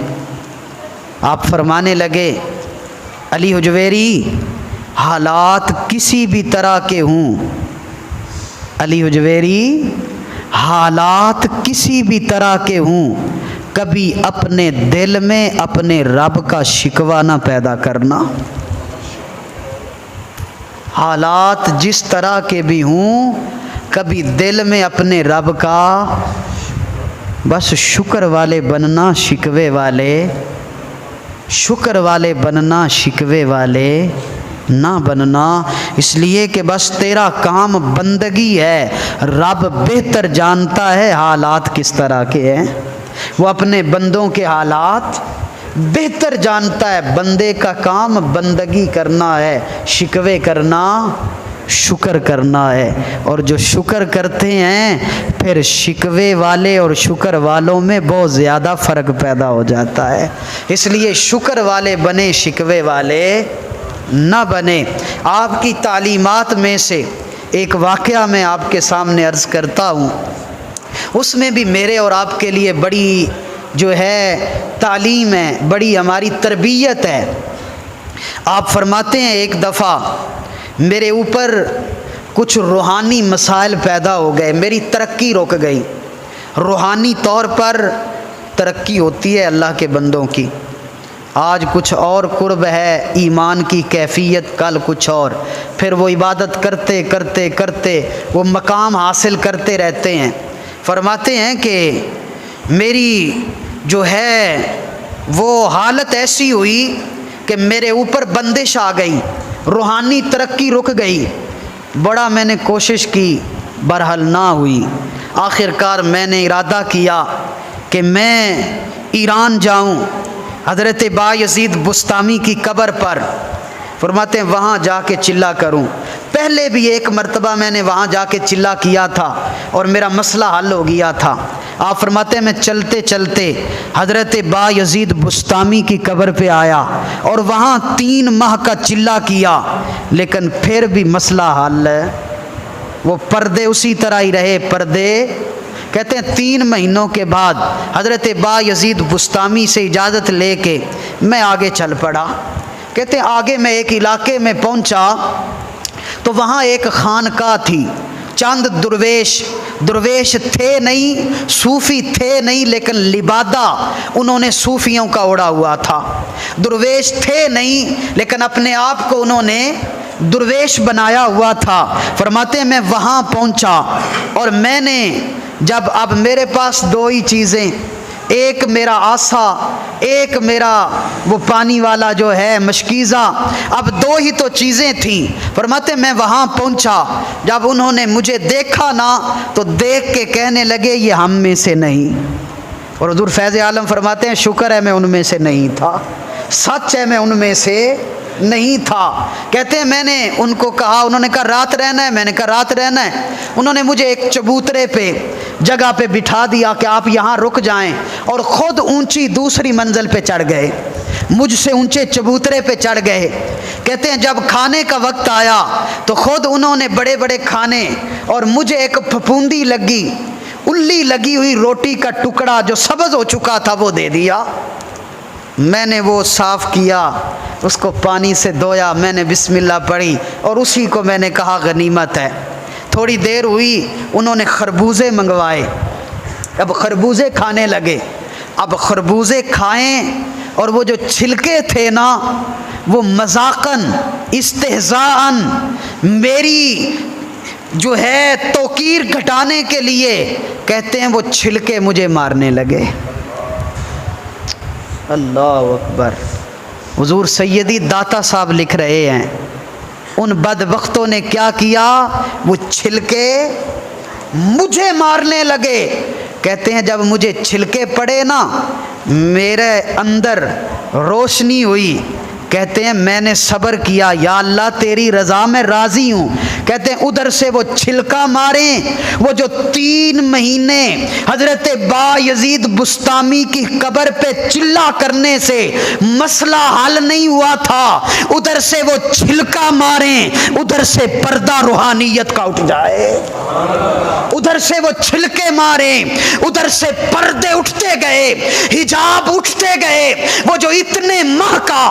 آپ فرمانے لگے علی حجویری حالات کسی بھی طرح کے ہوں، علی حجویری حالات کسی بھی طرح کے ہوں، کبھی اپنے دل میں اپنے رب کا شکوہ نہ پیدا کرنا۔ حالات جس طرح کے بھی ہوں، کبھی دل میں اپنے رب کا بس شکر والے بننا، شکوے والے، شکر والے بننا، شکوے والے نہ بننا۔ اس لیے کہ بس تیرا کام بندگی ہے، رب بہتر جانتا ہے حالات کس طرح کے ہیں، وہ اپنے بندوں کے حالات بہتر جانتا ہے۔ بندے کا کام بندگی کرنا ہے، شکوے کرنا شکر کرنا ہے۔ اور جو شکر کرتے ہیں پھر شکوے والے اور شکر والوں میں بہت زیادہ فرق پیدا ہو جاتا ہے۔ اس لیے شکر والے بنے، شکوے والے نہ بنے۔ آپ کی تعلیمات میں سے ایک واقعہ میں آپ کے سامنے عرض کرتا ہوں، اس میں بھی میرے اور آپ کے لیے بڑی جو ہے تعلیم ہے، بڑی ہماری تربیت ہے۔ آپ فرماتے ہیں ایک دفعہ میرے اوپر کچھ روحانی مسائل پیدا ہو گئے، میری ترقی رک گئی۔ روحانی طور پر ترقی ہوتی ہے اللہ کے بندوں کی، آج کچھ اور قرب ہے ایمان کی کیفیت، کل کچھ اور، پھر وہ عبادت کرتے کرتے کرتے وہ مقام حاصل کرتے رہتے ہیں۔ فرماتے ہیں کہ میری جو ہے وہ حالت ایسی ہوئی کہ میرے اوپر بندش آ گئی، روحانی ترقی رک گئی۔ بڑا میں نے کوشش کی، برحال نہ ہوئی۔ آخر کار میں نے ارادہ کیا کہ میں ایران جاؤں، حضرت بایزید بستامی کی قبر پر، فرماتے ہیں وہاں جا کے چلہ کروں۔ پہلے بھی ایک مرتبہ میں نے وہاں جا کے چلہ کیا تھا اور میرا مسئلہ حل ہو گیا تھا۔ آپ فرماتے ہیں میں چلتے چلتے حضرت بایزید بستامی کی قبر پہ آیا اور وہاں 3 ماہ کا چلہ کیا، لیکن پھر بھی مسئلہ حل ہے، وہ پردے اسی طرح ہی رہے پردے۔ کہتے ہیں 3 مہینوں کے بعد حضرت بایزید بستامی سے اجازت لے کے میں آگے چل پڑا۔ کہتے ہیں آگے میں ایک علاقے میں پہنچا تو وہاں ایک خانقاہ تھی، چند درویش تھے نہیں، صوفی تھے نہیں، لیکن لبادہ انہوں نے صوفیوں کا اوڑا ہوا تھا۔ درویش تھے نہیں لیکن اپنے آپ کو انہوں نے درویش بنایا ہوا تھا۔ فرماتے ہیں میں وہاں پہنچا اور میں نے جب اب میرے پاس 2 ہی چیزیں، ایک میرا آسا، ایک میرا وہ پانی والا جو ہے مشکیزہ، اب 2 ہی تو چیزیں تھیں۔ فرماتے میں وہاں پہنچا، جب انہوں نے مجھے دیکھا نا تو دیکھ کے کہنے لگے یہ ہم میں سے نہیں۔ اور حضور فیض عالم فرماتے ہیں شکر ہے میں ان میں سے نہیں تھا، سچ ہے میں ان میں سے نہیں تھا۔ کہتے ہیں میں نے ان کو کہا، انہوں نے کہا رات رہنا ہے، میں نے کہا رات رہنا ہے۔ انہوں نے مجھے ایک چبوترے پہ جگہ پہ بٹھا دیا کہ آپ یہاں رک جائیں، اور خود اونچی دوسری منزل پہ چڑھ گئے، مجھ سے اونچے چبوترے پہ چڑھ گئے۔ کہتے ہیں جب کھانے کا وقت آیا تو خود انہوں نے بڑے بڑے کھانے، اور مجھے ایک پھپھوندی لگی، الی لگی ہوئی روٹی کا ٹکڑا جو سبز ہو چکا تھا وہ دے دیا۔ میں نے وہ صاف کیا، اس کو پانی سے دھویا، میں نے بسم اللہ پڑھی اور اسی کو میں نے کہا غنیمت ہے۔ تھوڑی دیر ہوئی، انہوں نے خربوزے منگوائے، اب خربوزے کھانے لگے۔ اب خربوزے کھائیں اور وہ جو چھلکے تھے نا وہ مذاقاً استہزاءً میری جو ہے توقیر گھٹانے کے لیے کہتے ہیں وہ چھلکے مجھے مارنے لگے۔ اللہ اکبر۔ حضور سیدی داتا صاحب لکھ رہے ہیں ان بدبختوں نے کیا کیا، وہ چھلکے مجھے مارنے لگے۔ کہتے ہیں جب مجھے چھلکے پڑے نا میرے اندر روشنی ہوئی۔ کہتے ہیں میں نے صبر کیا، یا اللہ تیری رضا میں راضی ہوں۔ کہتے ہیں ادھر سے وہ چھلکا ماریں، وہ جو 3 مہینے حضرت بایزید بستامی کی قبر پہ چلہ کرنے سے مسئلہ حل نہیں ہوا تھا، ادھر سے وہ چھلکا ماریں، ادھر سے پردہ روحانیت کا اٹھ جائے، ادھر سے وہ چھلکے ماریں، ادھر سے پردے اٹھتے گئے، حجاب اٹھتے گئے۔ وہ جو اتنے ماہ کا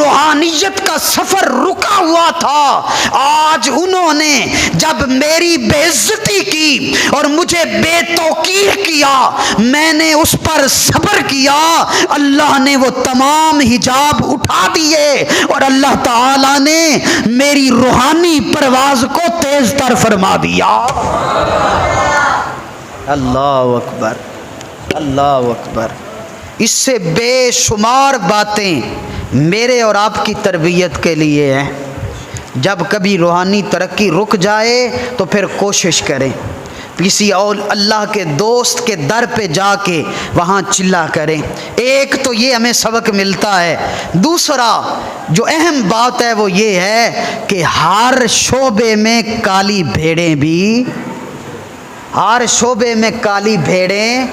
روحانیت کا سفر رکا ہوا تھا، آج انہوں نے جب میری بے عزتی کی اور مجھے بے توقیر کیا، میں نے اس پر صبر کیا، اللہ نے وہ تمام حجاب اٹھا دیے اور اللہ تعالی نے میری روحانی پرواز کو تیز تر فرما دیا۔ اللہ اکبر، اللہ اکبر۔ اس سے بے شمار باتیں میرے اور آپ کی تربیت کے لیے ہیں۔ جب کبھی روحانی ترقی رک جائے تو پھر کوشش کریں کسی اور اللہ کے دوست کے در پہ جا کے وہاں چلا کریں۔ ایک تو یہ ہمیں سبق ملتا ہے۔ دوسرا جو اہم بات ہے وہ یہ ہے کہ ہر شعبے میں کالی بھیڑیں بھی، ہر شعبے میں کالی بھیڑیں،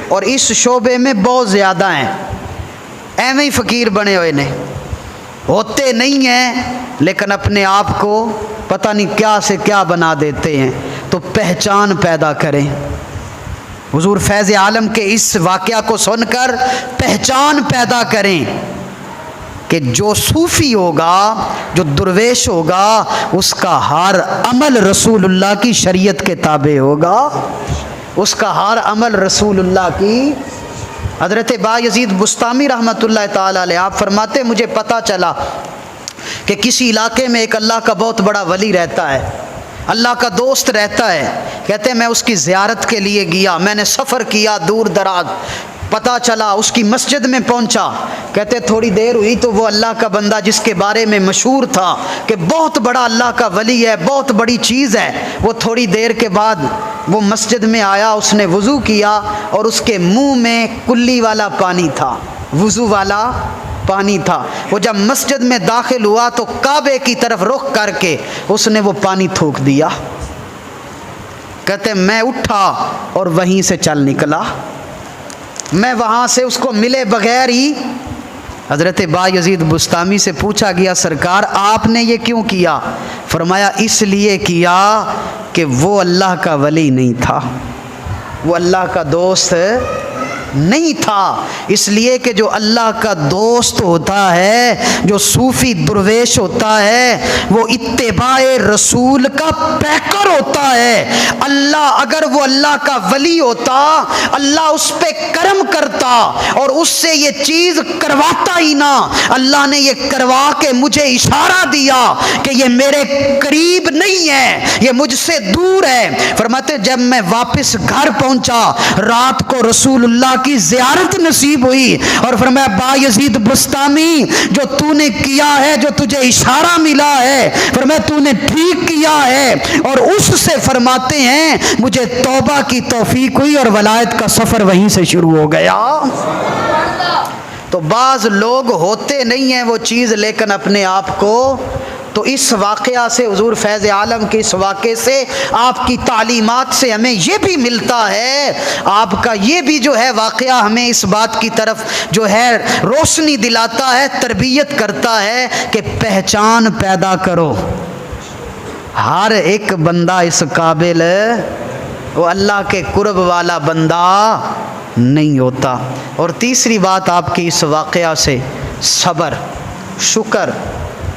اور اس شعبے میں بہت زیادہ ہیں۔ ایویں ہی فقیر بنے ہوئے نے، ہوتے نہیں ہیں لیکن اپنے آپ کو پتہ نہیں کیا سے کیا بنا دیتے ہیں۔ تو پہچان پیدا کریں۔ حضور فیض عالم کے اس واقعہ کو سن کر پہچان پیدا کریں کہ جو صوفی ہوگا، جو درویش ہوگا، اس کا ہر عمل رسول اللہ کی شریعت کے تابع ہوگا، اس کا ہر عمل رسول اللہ کی۔ حضرت بایزید بستامی رحمۃ اللہ تعالی علیہ آپ فرماتے مجھے پتہ چلا کہ کسی علاقے میں ایک اللہ کا بہت بڑا ولی رہتا ہے، اللہ کا دوست رہتا ہے۔ کہتے ہیں میں اس کی زیارت کے لیے گیا، میں نے سفر کیا دور دراز، پتہ چلا اس کی مسجد میں پہنچا۔ کہتے تھوڑی دیر ہوئی تو وہ اللہ کا بندہ جس کے بارے میں مشہور تھا کہ بہت بڑا اللہ کا ولی ہے، بہت بڑی چیز ہے، وہ تھوڑی دیر کے بعد وہ مسجد میں آیا، اس نے وضو کیا اور اس کے منہ میں کلی والا پانی تھا، وضو والا پانی تھا۔ وہ جب مسجد میں داخل ہوا تو کعبے کی طرف رخ کر کے اس نے وہ پانی تھوک دیا۔ کہتے میں اٹھا اور وہیں سے چل نکلا، میں وہاں سے اس کو ملے بغیر ہی حضرت بایزید بستامی سے پوچھا گیا سرکار آپ نے یہ کیوں کیا؟ فرمایا اس لیے کیا کہ وہ اللہ کا ولی نہیں تھا، وہ اللہ کا دوست نہیں تھا۔ اس لیے کہ جو اللہ کا دوست ہوتا ہے، جو صوفی درویش ہوتا ہے، وہ اتباع رسول کا پیکر ہوتا ہے۔ اللہ اگر وہ اللہ کا ولی ہوتا، اللہ اس پہ کرم کرتا اور اس سے یہ چیز کرواتا ہی نہ۔ اللہ نے یہ کروا کے مجھے اشارہ دیا کہ یہ میرے قریب نہیں ہے، یہ مجھ سے دور ہے۔ فرماتے جب میں واپس گھر پہنچا رات کو رسول اللہ کی زیارت نصیب ہوئی اور فرمایا بایزید بستامی جو تو نے کیا ہے، جو تجھے اشارہ ملا ہے، فرمایا تو نے ٹھیک کیا ہے۔ اور اس سے فرماتے ہیں مجھے توبہ کی توفیق ہوئی اور ولایت کا سفر وہیں سے شروع ہو گیا۔ تو بعض لوگ ہوتے نہیں ہیں وہ چیز لیکن اپنے آپ کو، تو اس واقعہ سے حضور فیض عالم کے اس واقعے سے آپ کی تعلیمات سے ہمیں یہ بھی ملتا ہے، آپ کا یہ بھی جو ہے واقعہ ہمیں اس بات کی طرف جو ہے روشنی دلاتا ہے، تربیت کرتا ہے کہ پہچان پیدا کرو۔ ہر ایک بندہ اس قابل وہ اللہ کے قرب والا بندہ نہیں ہوتا۔ اور تیسری بات آپ کی اس واقعہ سے صبر، شکر۔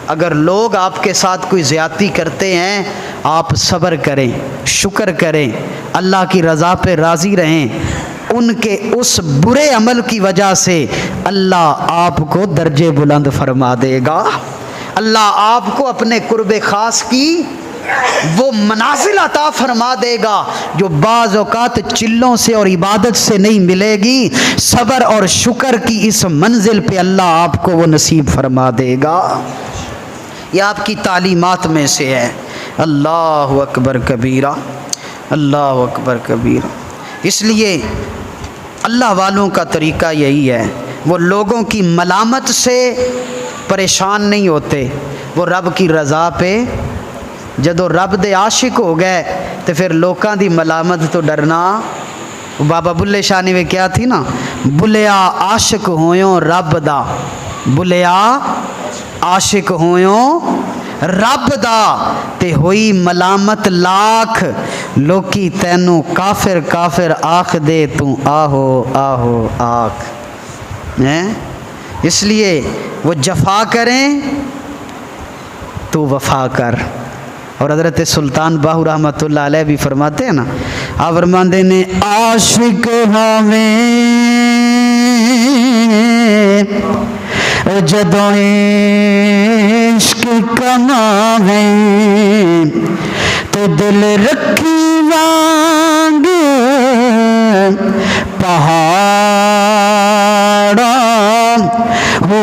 اگر لوگ آپ کے ساتھ کوئی زیادتی کرتے ہیں آپ صبر کریں، شکر کریں، اللہ کی رضا پہ راضی رہیں۔ ان کے اس برے عمل کی وجہ سے اللہ آپ کو درجے بلند فرما دے گا، اللہ آپ کو اپنے قرب خاص کی وہ منازل عطا فرما دے گا جو بعض اوقات چلوں سے اور عبادت سے نہیں ملے گی۔ صبر اور شکر کی اس منزل پہ اللہ آپ کو وہ نصیب فرما دے گا۔ یہ آپ کی تعلیمات میں سے ہے۔ اللہ اکبر کبیرہ، اللہ اکبر کبیرہ۔ اس لیے اللہ والوں کا طریقہ یہی ہے، وہ لوگوں کی ملامت سے پریشان نہیں ہوتے، وہ رب کی رضا پہ جدو رب دے عاشق ہو گئے تو پھر لوکاں دی ملامت تو ڈرنا۔ بابا بلے شاہ نے کیا تھی نا، بلیا عاشق ہویوں رب دا، بلیا عاشق ہویوں رب دا تے ہوئی ملامت لاکھ، لوکی تینوں کافر کافر آکھ دے تو آہو آہو آکھ۔ اس لیے وہ جفا کریں تو وفا کر۔ اور حضرت سلطان باہو رحمۃ اللہ علیہ بھی فرماتے ہیں نا، آپ فرماتے نے عاشق ہویں جدوں عشق کماویں تو دل رکھی وانگ پہاڑا ہو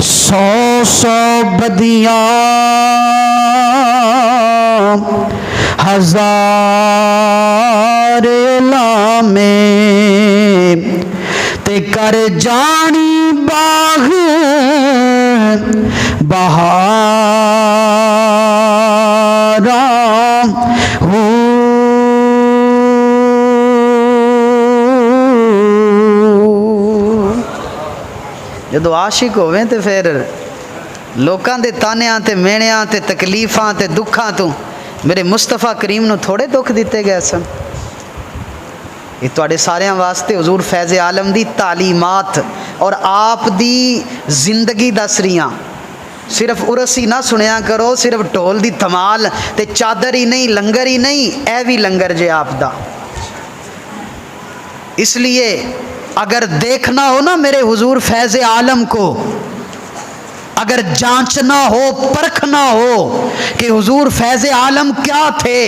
سو سو بدیاں ہزار لامے تے کر جانی باغ بہارا ہو جدو عاشق ہوئے تے پھر لوکاں دے تانیاں تے مینیاں تے تکلیفاں تے دکھاں تو میرے مصطفیٰ کریم نو تھوڑے دکھ دیتے گئے سن. یہ تواڈے ساریاں واسطے حضور فیض عالم دی تعلیمات اور آپ دی زندگی دس رہیاں. صرف ارسی نہ سنیا کرو، صرف ڈھول دی دھمال تے چادر ہی نہیں، لنگر ہی نہیں، اے بھی لنگر جے آپ دا. اس لیے اگر دیکھنا ہو نا میرے حضور فیض عالم کو، اگر جانچنا ہو، پرکھنا ہو کہ حضور فیض عالم کیا تھے،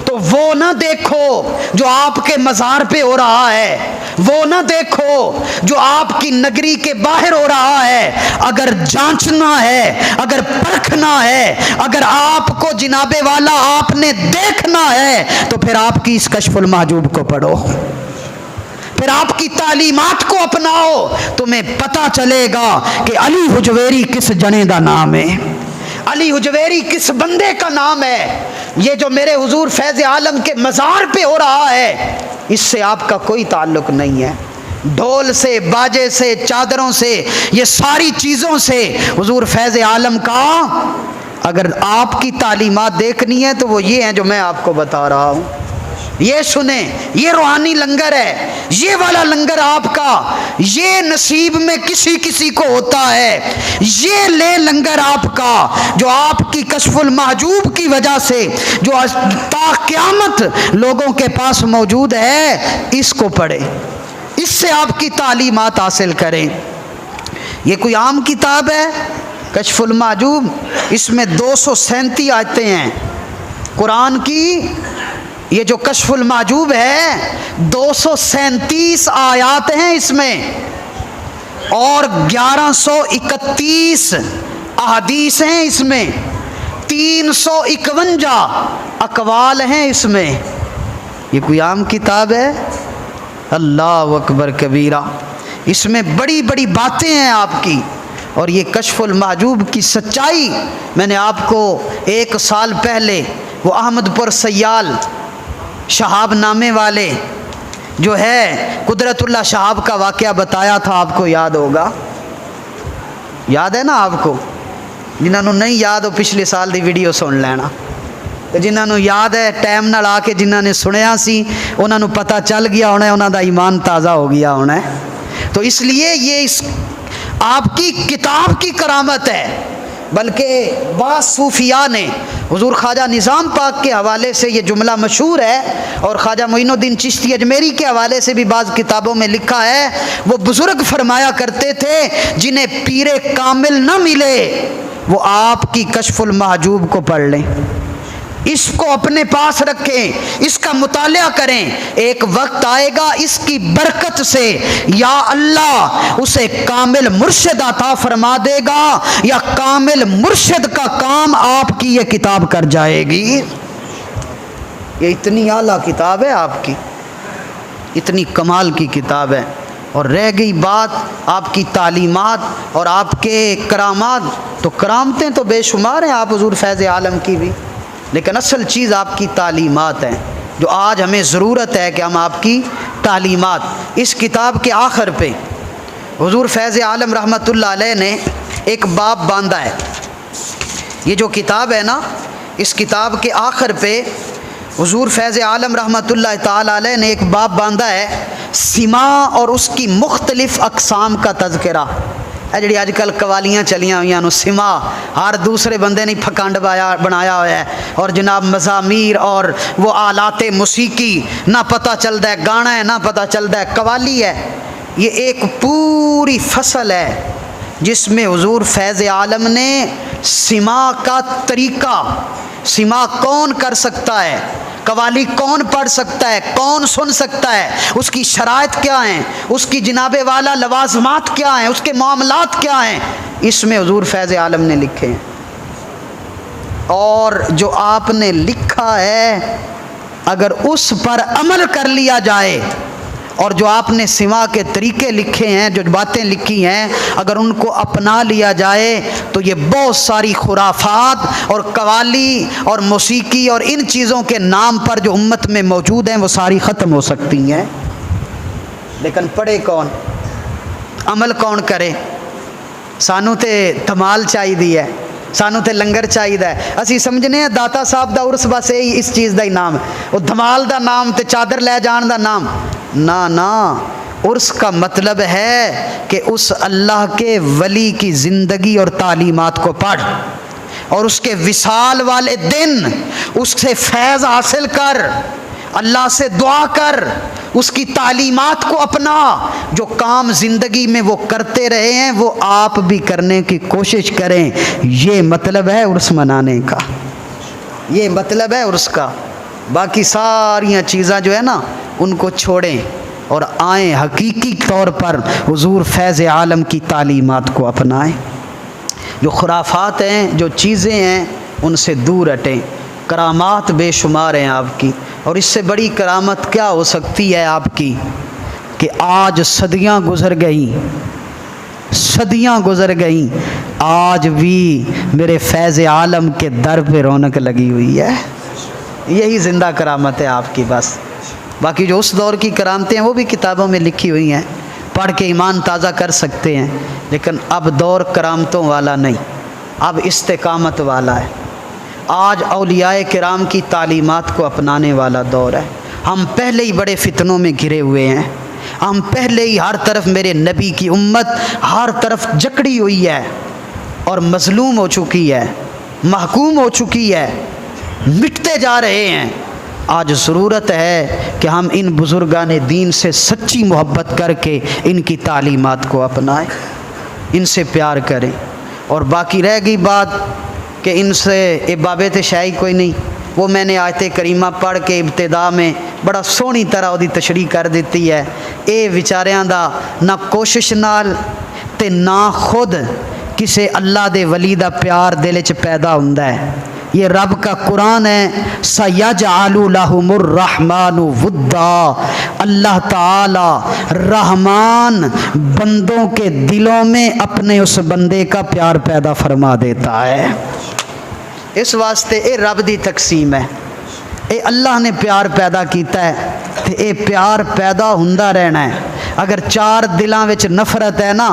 تو وہ نہ دیکھو جو آپ کے مزار پہ ہو رہا ہے، وہ نہ دیکھو جو آپ کی نگری کے باہر ہو رہا ہے. اگر جانچنا ہے، اگر پرکھنا ہے، اگر آپ کو جناب والا آپ نے دیکھنا ہے، تو پھر آپ کی اس کشف المحجوب کو پڑھو، پھر آپ کی تعلیمات کو اپناؤ، تمہیں پتہ چلے گا کہ علی حجویری کس جنے دا نام ہے، علی حجویری کس بندے کا نام ہے. یہ جو میرے حضور فیض عالم کے مزار پہ ہو رہا ہے، اس سے آپ کا کوئی تعلق نہیں ہے. ڈھول سے، باجے سے، چادروں سے، یہ ساری چیزوں سے حضور فیض عالم کا اگر آپ کی تعلیمات دیکھنی ہے تو وہ یہ ہیں جو میں آپ کو بتا رہا ہوں. یہ سنیں، یہ روحانی لنگر ہے، یہ والا لنگر آپ کا، یہ نصیب میں کسی کسی کو ہوتا ہے. یہ لے لنگر آپ کا جو آپ کی کشف المحجوب کی وجہ سے جو تا قیامت لوگوں کے پاس موجود ہے، اس کو پڑھیں، اس سے آپ کی تعلیمات حاصل کریں. یہ کوئی عام کتاب ہے کشف المحجوب؟ اس میں 237 آیتیں ہیں قرآن کی. یہ جو کشف المحجوب ہے 237 آیات ہیں اس میں، اور 1131 احادیث ہیں اس میں، 351 اقوال ہیں اس میں. یہ کوئی عام کتاب ہے؟ اللہ اکبر کبیرہ. اس میں بڑی بڑی باتیں ہیں آپ کی. اور یہ کشف المحجوب کی سچائی میں نے آپ کو 1 سال پہلے وہ احمد پور سیال شہاب نامے والے جو ہے قدرت اللہ شہاب کا واقعہ بتایا تھا، آپ کو یاد ہوگا، یاد ہے نا آپ کو؟ جنہوں نہیں یاد ہو پچھلے سال دی ویڈیو سن لینا، جنہوں یاد ہے ٹائم نال آ کے جنہوں نے سنیا سی انہوں پتہ چل گیا ہونا ہے، انہوں دا ایمان تازہ ہو گیا ہونا ہے. تو اس لیے یہ اس آپ کی کتاب کی کرامت ہے. بلکہ بعض صوفیاء نے حضور خواجہ نظام پاک کے حوالے سے یہ جملہ مشہور ہے، اور خواجہ معین الدین چشتی اجمیری کے حوالے سے بھی بعض کتابوں میں لکھا ہے. وہ بزرگ فرمایا کرتے تھے جنہیں پیر کامل نہ ملے وہ آپ کی کشف المحجوب کو پڑھ لیں، اس کو اپنے پاس رکھیں، اس کا مطالعہ کریں. ایک وقت آئے گا اس کی برکت سے یا اللہ اسے کامل مرشد عطا فرما دے گا، یا کامل مرشد کا کام آپ کی یہ کتاب کر جائے گی. یہ اتنی اعلیٰ کتاب ہے آپ کی، اتنی کمال کی کتاب ہے. اور رہ گئی بات آپ کی تعلیمات اور آپ کے کرامات، تو کرامتیں تو بے شمار ہیں آپ حضور فیض عالم کی بھی، لیکن اصل چیز آپ کی تعلیمات ہیں، جو آج ہمیں ضرورت ہے کہ ہم آپ کی تعلیمات. اس کتاب کے آخر پہ حضور فیض عالم رحمۃ اللہ علیہ نے ایک باب باندھا ہے. یہ جو کتاب ہے نا، اس کتاب کے آخر پہ حضور فیض عالم رحمۃ اللہ تعالی علیہ نے ایک باب باندھا ہے، سما اور اس کی مختلف اقسام کا تذکرہ. جڑی اج کل قوالیاں چلیاں ہوئی ہیں، سما ہر دوسرے بندے نے پھکانڈ بنایا ہوا ہے، اور جناب مزامیر اور وہ آلات موسیقی، نہ پتہ چلتا ہے گانا ہے، نہ پتہ چلتا ہے قوالی ہے. یہ ایک پوری فصل ہے جس میں حضور فیض عالم نے سماع کا طریقہ، سماع کون کر سکتا ہے، قوالی کون پڑھ سکتا ہے، کون سن سکتا ہے، اس کی شرائط کیا ہیں، اس کی جناب والا لوازمات کیا ہیں، اس کے معاملات کیا ہیں، اس میں حضور فیض عالم نے لکھے ہیں۔ اور جو آپ نے لکھا ہے اگر اس پر عمل کر لیا جائے، اور جو آپ نے سماع کے طریقے لکھے ہیں، جو باتیں لکھی ہیں، اگر ان کو اپنا لیا جائے تو یہ بہت ساری خرافات اور قوالی اور موسیقی اور ان چیزوں کے نام پر جو امت میں موجود ہیں وہ ساری ختم ہو سکتی ہیں۔ لیکن پڑھے کون، عمل کون کرے؟ سانو تے دھمال چاہیے ہے، سانو تے لنگر چاہیے ہے، اسی سمجھنے ہیں داتا صاحب دا عرس بس اس چیز دا ہی نام، وہ دھمال دا نام تے چادر لے جان دا نام، نا عرس کا مطلب ہے کہ اس اللہ کے ولی کی زندگی اور تعلیمات کو پڑھ، اور اس کے وصال والے دن اس سے فیض حاصل کر، اللہ سے دعا کر، اس کی تعلیمات کو اپنا، جو کام زندگی میں وہ کرتے رہے ہیں وہ آپ بھی کرنے کی کوشش کریں۔ یہ مطلب ہے عرس منانے کا، یہ مطلب ہے عرس کا۔ باقی ساریاں چیزاں جو ہے نا ان کو چھوڑیں اور آئیں حقیقی طور پر حضور فیض عالم کی تعلیمات کو اپنائیں۔ جو خرافات ہیں، جو چیزیں ہیں، ان سے دور ہٹیں۔ کرامات بے شمار ہیں آپ کی، اور اس سے بڑی کرامت کیا ہو سکتی ہے آپ کی کہ آج صدیاں گزر گئیں، صدیاں گزر گئیں، آج بھی میرے فیض عالم کے در پہ رونق لگی ہوئی ہے۔ یہی زندہ کرامت ہے آپ کی بس۔ باقی جو اس دور کی کرامتیں ہیں وہ بھی کتابوں میں لکھی ہوئی ہیں، پڑھ کے ایمان تازہ کر سکتے ہیں، لیکن اب دور کرامتوں والا نہیں، اب استقامت والا ہے۔ آج اولیاء کرام کی تعلیمات کو اپنانے والا دور ہے۔ ہم پہلے ہی بڑے فتنوں میں گھرے ہوئے ہیں، ہم پہلے ہی ہر طرف میرے نبی کی امت ہر طرف جکڑی ہوئی ہے اور مظلوم ہو چکی ہے، محکوم ہو چکی ہے، مٹتے جا رہے ہیں۔ آج ضرورت ہے کہ ہم ان بزرگان دین سے سچی محبت کر کے ان کی تعلیمات کو اپنائیں، ان سے پیار کریں۔ اور باقی رہ گئی بات کہ ان سے بابت شاہی کوئی نہیں، وہ میں نے آیت کریمہ پڑھ کے ابتدا میں بڑا سونی طرح وہ تشریح کر دیتی ہے۔ اے بیچاریاں دا نہ کوشش نال تے نہ خود کسے اللہ دے ولی دا پیار دل وچ پیدا ہوندا ہے۔ یہ رب کا قرآن ہے، سَيَجْعَلُ لَهُمُ الرَّحْمَنُ وُدًّا، اللہ تعالی رحمان بندوں کے دلوں میں اپنے اس بندے کا پیار پیدا فرما دیتا ہے۔ اس واسطے اے رب دی تقسیم ہے، اے اللہ نے پیار پیدا کیتا ہے تے اے پیار پیدا ہوندا رہنا ہے۔ اگر 4 دلاں وچ نفرت ہے نا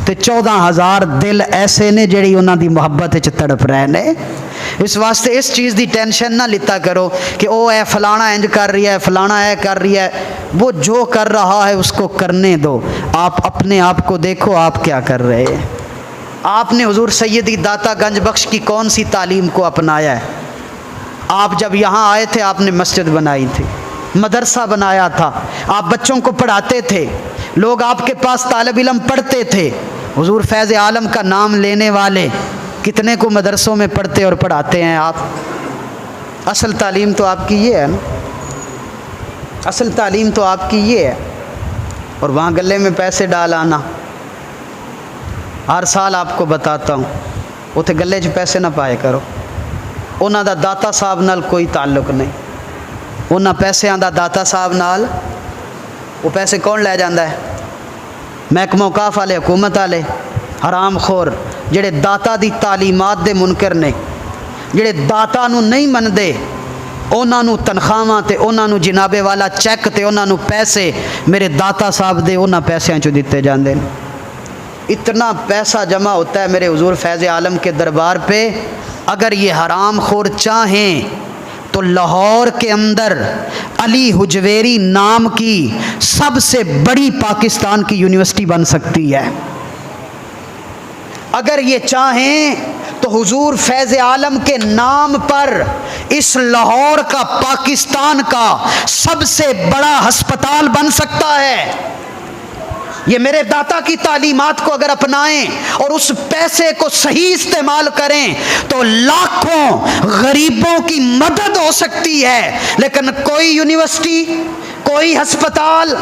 تے 14,000 دل ایسے نے جڑی انہاں دی محبت وچ تڑپ رہے نے۔ اس واسطے اس چیز دی ٹینشن نہ لیتا کرو کہ او اے فلانا انج کر رہی ہے، فلانا اے کر رہی ہے، وہ جو کر رہا ہے اس کو کرنے دو۔ آپ اپنے آپ کو دیکھو آپ کیا کر رہے ہیں۔ آپ نے حضور سیدی داتا گنج بخش کی کون سی تعلیم کو اپنایا ہے؟ آپ جب یہاں آئے تھے آپ نے مسجد بنائی تھی، مدرسہ بنایا تھا، آپ بچوں کو پڑھاتے تھے، لوگ آپ کے پاس طالب علم پڑھتے تھے۔ حضور فیض عالم کا نام لینے والے کتنے کو مدرسوں میں پڑھتے اور پڑھاتے ہیں آپ؟ اصل تعلیم تو آپ کی یہ ہے نا، اصل تعلیم تو آپ کی یہ ہے۔ اور وہاں گلے میں پیسے ڈال آنا، ہر سال آپ کو بتاتا ہوں اتنے گلے 'چ پیسے نہ پائے کرو، انہاں دا داتا صاحب نال کوئی تعلق نہیں، انہاں پیسیاں دا داتا صاحب نال، وہ پیسے کون لے جاندہ ہے؟ محکمہ اوقاف والے، حکومت والے، حرام خور جڑے داتا دی تعلیمات دے منکر نے، جڑے داتا نو نہیں مندے، انہاں نو تنخواہاں تے انہاں نو جناب والا چیک تے انہاں نو پیسے میرے داتا صاحب دے انہاں پیسیاں چو دیتے جاندے۔ اتنا پیسہ جمع ہوتا ہے میرے حضور فیض عالم کے دربار پہ، اگر یہ حرام خور چاہیں تو لاہور کے اندر علی حجویری نام کی سب سے بڑی پاکستان کی یونیورسٹی بن سکتی ہے۔ اگر یہ چاہیں تو حضور فیض عالم کے نام پر اس لاہور کا پاکستان کا سب سے بڑا ہسپتال بن سکتا ہے۔ یہ میرے داتا کی تعلیمات کو اگر اپنائیں اور اس پیسے کو صحیح استعمال کریں تو لاکھوں غریبوں کی مدد ہو سکتی ہے. لیکن کوئی یونیورسٹی، کوئی ہسپتال،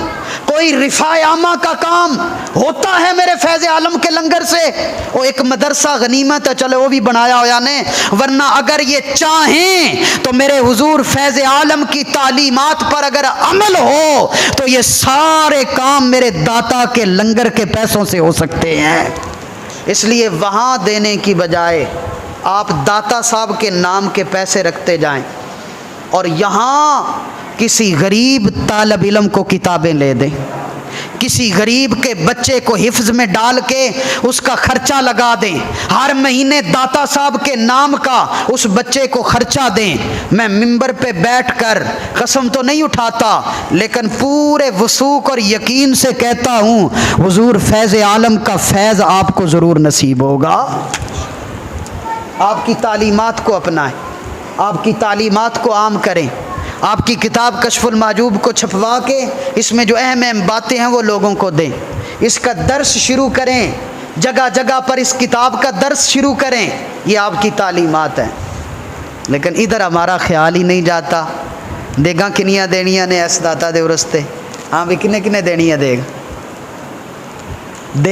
کوئی رفاع عامہ کا کام ہوتا ہے میرے فیض عالم کے لنگر سے؟ وہ ایک مدرسہ غنیمت ہے، چلو وہ بھی بنایا ہوا نے، ورنہ اگر یہ چاہیں تو میرے حضور فیض عالم کی تعلیمات پر اگر عمل ہو تو یہ سارے کام میرے داتا کے لنگر کے پیسوں سے ہو سکتے ہیں. اس لیے وہاں دینے کی بجائے آپ داتا صاحب کے نام کے پیسے رکھتے جائیں اور یہاں کسی غریب طالب علم کو کتابیں لے دیں، کسی غریب کے بچے کو حفظ میں ڈال کے اس کا خرچہ لگا دیں، ہر مہینے داتا صاحب کے نام کا اس بچے کو خرچہ دیں. میں ممبر پہ بیٹھ کر قسم تو نہیں اٹھاتا لیکن پورے وثوق اور یقین سے کہتا ہوں حضور فیض عالم کا فیض آپ کو ضرور نصیب ہوگا. آپ کی تعلیمات کو اپنائیں، آپ کی تعلیمات کو عام کریں. آپ کی کتاب کشف المحجوب کو چھپوا کے اس میں جو اہم اہم باتیں ہیں وہ لوگوں کو دیں. اس کا درس شروع کریں، جگہ جگہ پر اس کتاب کا درس شروع کریں. یہ آپ کی تعلیمات ہیں. لیکن ادھر ہمارا خیال ہی نہیں جاتا. دیگا کنیاں دینیاں نے ایس داتا دے ورستے، ہاں بھی کنے کنے دینیاں دے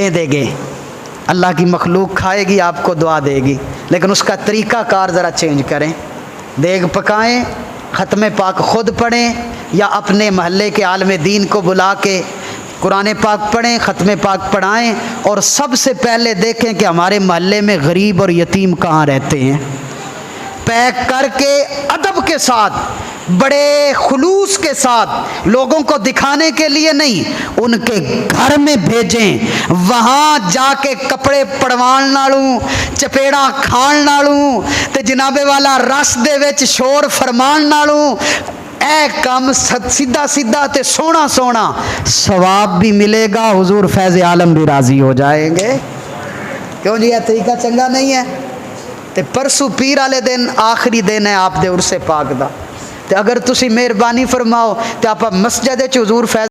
دے گے. اللہ کی مخلوق کھائے گی، آپ کو دعا دے گی، لیکن اس کا طریقہ کار ذرا چینج کریں. دیگ پکائیں، ختم پاک خود پڑھیں یا اپنے محلے کے عالم دین کو بلا کے قرآن پاک پڑھیں، ختم پاک پڑھائیں. اور سب سے پہلے دیکھیں کہ ہمارے محلے میں غریب اور یتیم کہاں رہتے ہیں. پیک کر کے ادب کے ساتھ، بڑے خلوص کے ساتھ، لوگوں کو دکھانے کے لیے نہیں، ان کے گھر میں بھیجیں. وہاں جا کے کپڑے پڑوان نالوں، چپیڑا کھان نالوں تے جناب والا رس دے وچ شور فرمان نالوں اے کام سیدھا سیدھا تے سونا سونا ثواب بھی ملے گا، حضور فیض عالم بھی راضی ہو جائیں گے. کیوں جی یہ طریقہ چنگا نہیں ہے؟ تے پرسوں پیر والے دن آخری دن ہے آپ دے عرص پاک دا، تے اگر تسی مہربانی فرماؤ تے آپ مسجد وچ حضور فیض